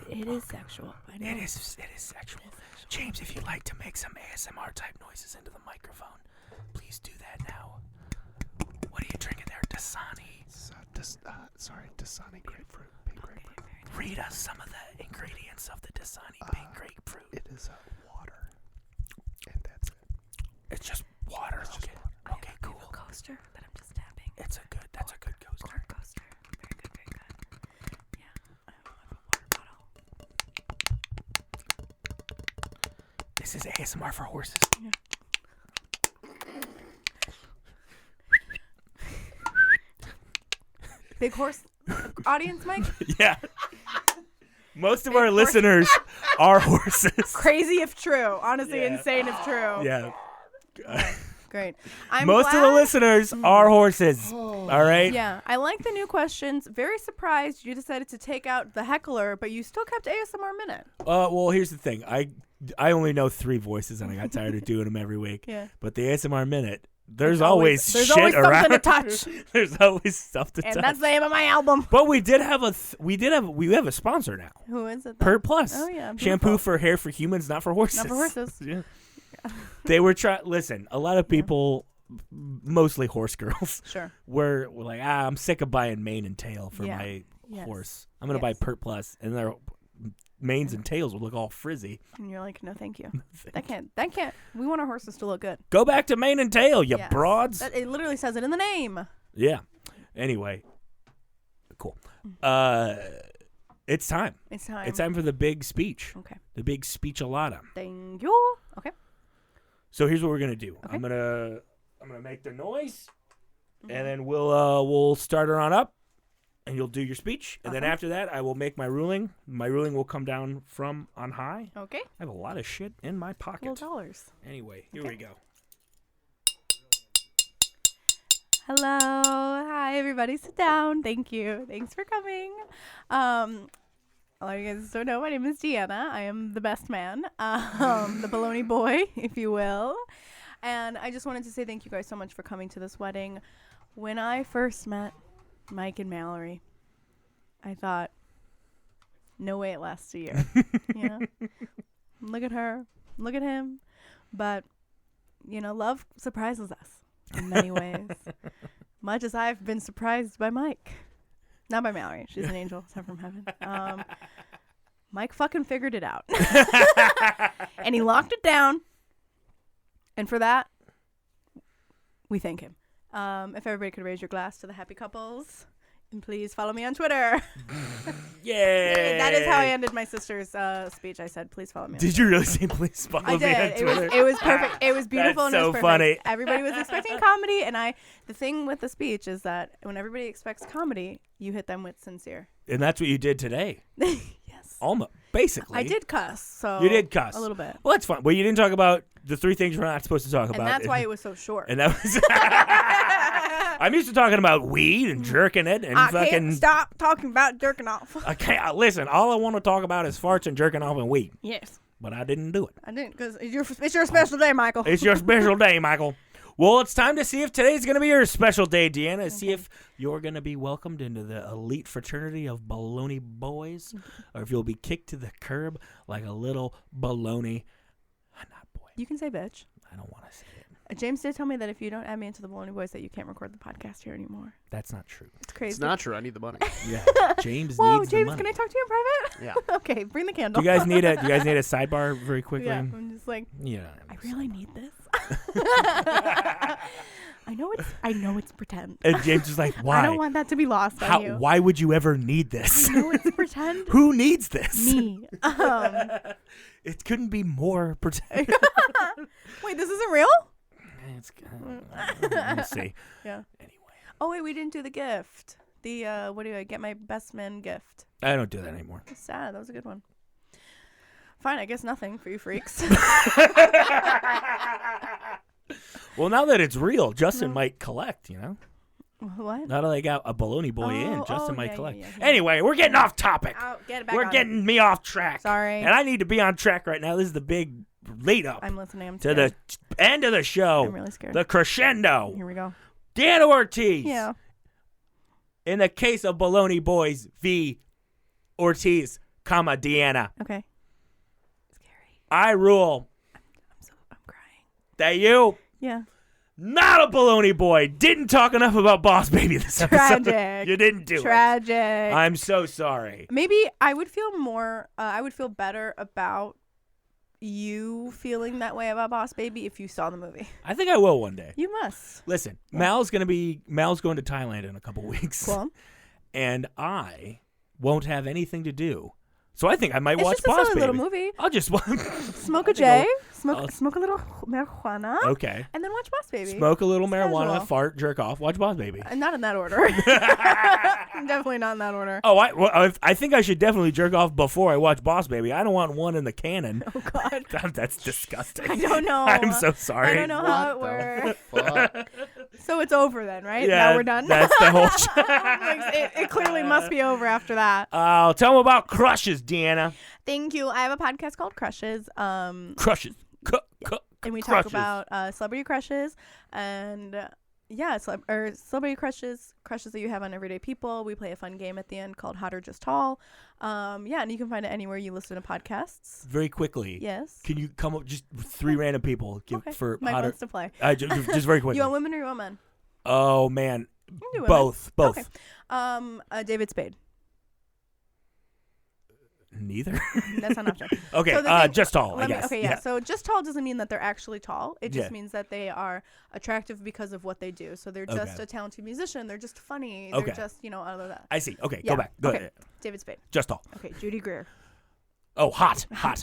It is sexual. I know. It is sexual. James, if you'd like to make some ASMR type noises into the microphone, please do that now. What are you drinking there, Dasani? Dasani grapefruit. Pink grapefruit. Read us some of the ingredients of the Dasani pink grapefruit. It is water. And that's it. It's just water. Okay. Okay, cool. Coaster that I'm just tapping. That's a good coaster. Coaster. Very good, very good. Yeah. I have a water bottle. This is ASMR for horses. Yeah. Big horse audience, Mike? Yeah. Most of our listeners are horses. Crazy if true. Honestly, Yeah. insane if true. Yeah. Great. Most of the listeners are horses. All right. Yeah, I like the new questions. Very surprised you decided to take out the heckler, but you still kept ASMR Minute. Well, here's the thing. I only know 3 voices, and I got tired of doing them every week. Yeah. But the ASMR Minute, there's always shit something around. to touch. There's always stuff to touch. And that's the name of my album. But we have a sponsor now. Who is it? Pert Plus. Oh yeah. Shampoo for hair for humans, not for horses. Not for horses. Yeah. They were trying. Listen, a lot of people, mostly horse girls, Sure. were like, I'm sick of buying mane and tail for my horse. I'm gonna buy Pert Plus, and their manes and tails will look all frizzy. And you're like, no, thank you. That can't. We want our horses to look good. Go back to mane and tail, you broads. It literally says it in the name. Yeah. Anyway, cool. It's time. It's time. It's time for the big speech. Okay. The big speech-alata. Thank you. Okay. So here's what we're gonna do. Okay. I'm gonna make the noise, and then we'll start her on up, and you'll do your speech, and then after that I will make my ruling. My ruling will come down from on high. Okay. I have a lot of shit in my pocket. $12. Anyway, here we go. Hello. Hi, everybody. Sit down. Thank you. Thanks for coming. A lot of you guys don't know, my name is Deanna. I am the best man, the Bologna Boy, if you will. And I just wanted to say thank you guys so much for coming to this wedding. When I first met Mike and Mallory, I thought, no way it lasts a year. You know? Look at her. Look at him. But, love surprises us in many ways. Much as I've been surprised by Mike. Not by Mallory. She's an angel sent from heaven. Mike fucking figured it out. And he locked it down. And for that, we thank him. If everybody could raise your glass to the happy couples. And please follow me on Twitter. Yay! That is how I ended my sister's speech. I said, please follow me on Did you really say please follow I me on did. Twitter? It was perfect. It was beautiful. That's and it so was perfect. funny. Everybody was expecting comedy, and the thing with the speech is that when everybody expects comedy, you hit them with sincere. And that's what you did today. Yes. Almost, basically. I did cuss. So You did cuss. a little bit. Well, that's fine. Well, you didn't talk about the 3 things we're not supposed to talk about. And that's why it was so short. And that was... I'm used to talking about weed and jerking it and I fucking... can't stop talking about jerking off. I can't... Listen, all I want to talk about is farts and jerking off and weed. Yes. But I didn't do it. I didn't, because it's your special day, Michael. It's your special day, Michael. Well, it's time to see if today's going to be your special day, Deanna. Okay. See if you're going to be welcomed into the elite fraternity of Bologna Boys, or if you'll be kicked to the curb like a little baloney. Not boy. You can say bitch. I don't want to say it. James did tell me that if you don't add me into the Bologna Boys, that you can't record the podcast here anymore. That's not true. It's crazy. It's not true. I need the money. Yeah, James Whoa, needs James, the money. can I talk to you in private? Yeah. Okay, bring the candle. Do you guys need a sidebar very quickly? Yeah, I'm just like, Yeah. I really need this. I know it's pretend. And James is like, why? I don't want that to be lost on you. Why would you ever need this? I know it's pretend. Who needs this? Me. It couldn't be more pretend. Wait, this isn't real? We'll see. Yeah. Anyway. Oh wait, we didn't do the gift. The what do I get my best man gift? I don't do that anymore. It's sad. That was a good one. Fine, I guess nothing for you freaks. Well, now that it's real, Justin might collect, What? Now that I got a Bologna Boy in, Justin might collect. Yeah. Anyway, we're getting off topic. Get it back We're on. getting me off track. Sorry. And I need to be on track right now. This is the big lead up I'm listening. I'm to scared. the end of the show. I'm really scared. The crescendo. Here we go. Deanna Ortiz. Yeah. In the case of Bologna Boys v. Ortiz, Deanna. Okay. Scary. I rule I'm crying. that you, Yeah. not a Bologna Boy, didn't talk enough about Boss Baby this episode. Tragic. You didn't do it. Tragic. I'm so sorry. Maybe I would feel more. I would feel better about you feeling that way about Boss Baby if you saw the movie. I think I will one day. You must. Listen, Mal's going to Thailand in a couple weeks. Cool. And I won't have anything to do. So I think I might It's watch just a Boss silly Baby. little movie. I'll just Smoke a J, smoke a little marijuana, Okay. and then watch Boss Baby. Smoke a little It's marijuana, casual. fart, jerk off, watch Boss Baby. Not in that order. Definitely not in that order. Oh, I think I should definitely jerk off before I watch Boss Baby. I don't want one in the canon. Oh God. That's disgusting. I don't know. I'm so sorry. I don't know how it works. Fuck. So it's over then, right? Yeah, Now we're done. That's the whole show. Like, it clearly must be over after that. Tell them about crushes, Deanna. Thank you. I have a podcast called Crushes. Crushes. And we Crushes. talk about celebrity crushes and celebrity crushes that you have on everyday people. We play a fun game at the end called Hot or Just Tall. And you can find it anywhere you listen to podcasts. Very quickly. Yes. Can you come up just with 3 random people Okay. for Mike hotter? wants to play. Just very quickly. You want women or you want men? Oh man, You can do women. both. Okay. David Spade. Neither. That's not an option. Okay, So the thing- just tall, I guess. Okay, yeah. So just tall doesn't mean that they're actually tall. It just Yeah. means that they are attractive because of what they do. So they're just Okay. a talented musician. They're just funny. Okay. They're just, all of that. I see. Okay, Yeah. go back. Go Okay. ahead. David Spade. Just tall. Okay, Judy Greer. Oh, hot. I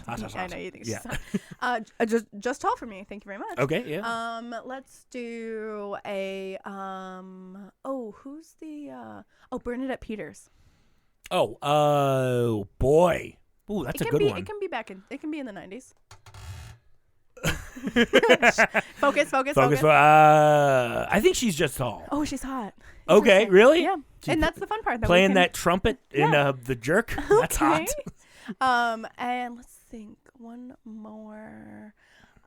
know you think she's Yeah. hot. Just tall for me. Thank you very much. Okay, yeah. Let's do a who's the Bernadette Peters. Oh, boy. Ooh, that's a good one. It can be in the 90s. Focus. I think she's just tall. Oh, she's hot. Okay, Interesting. really? Yeah. She's And that's the fun part. That we Playing can- that trumpet in Yeah. The Jerk. That's hot. And let's think one more.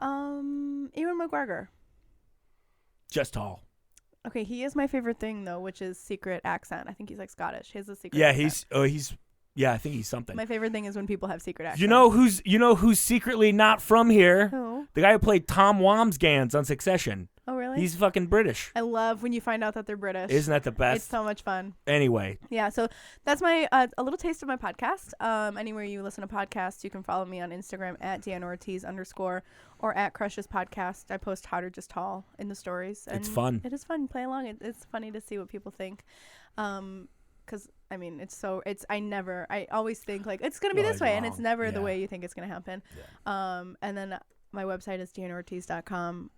Ewan McGregor. Just tall. Okay, he is my favorite thing though, which is secret accent. I think he's like Scottish. He has a secret. Yeah, accent. I think he's something. My favorite thing is when people have secret accents. You know who's secretly not from here? Who? The guy who played Tom Wamsgans on Succession. Oh, really? He's fucking British. I love when you find out that they're British. Isn't that the best? It's so much fun. Anyway, Yeah, so that's my a little taste of my podcast. Anywhere you listen to podcasts, you can follow me on Instagram at Deanna Ortiz _ or at Crushes Podcast. I post Hot or Just Tall in the stories. And It's fun. It is fun. Play along. It's funny to see what people think. Because I always think like it's gonna be You're this always way, and it's wrong. never the Yeah. way you think it's gonna happen. Yeah. And then my website is DeannaOrtiz.com.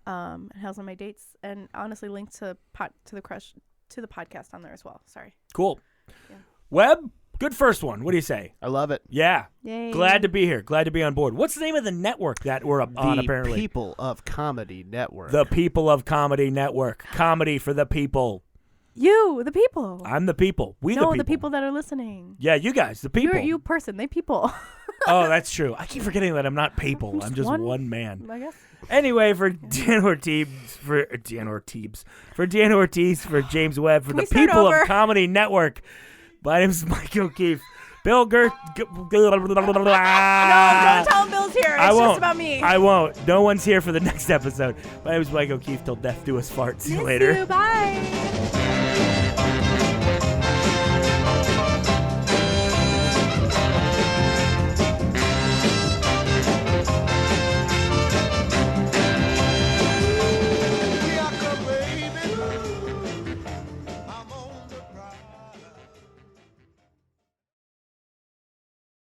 It has all my dates and honestly links to the podcast on there as well. Sorry. Cool. Yeah. Webb, good first one. What do you say? I love it. Yeah. Yay. Glad to be here. Glad to be on board. What's the name of the network that we're up on, The apparently? People of Comedy Network. The People of Comedy Network. Comedy for the people. You, the people. I'm the people. We No, the people. that are listening. Yeah, you guys, the people. You're you person. They people. Oh, that's true. I keep forgetting that I'm not people. I'm just one man. I guess. Anyway, for Deanna Ortiz, for James Webb, for Can the we start People over? of Comedy Network. My name's Mike O'Keefe. Bill Gert. No, don't tell them Bill's here. It's I won't. just about me. I won't. No one's here for the next episode. My name's Mike O'Keefe. Till death do us part. See you Miss later. you. Bye.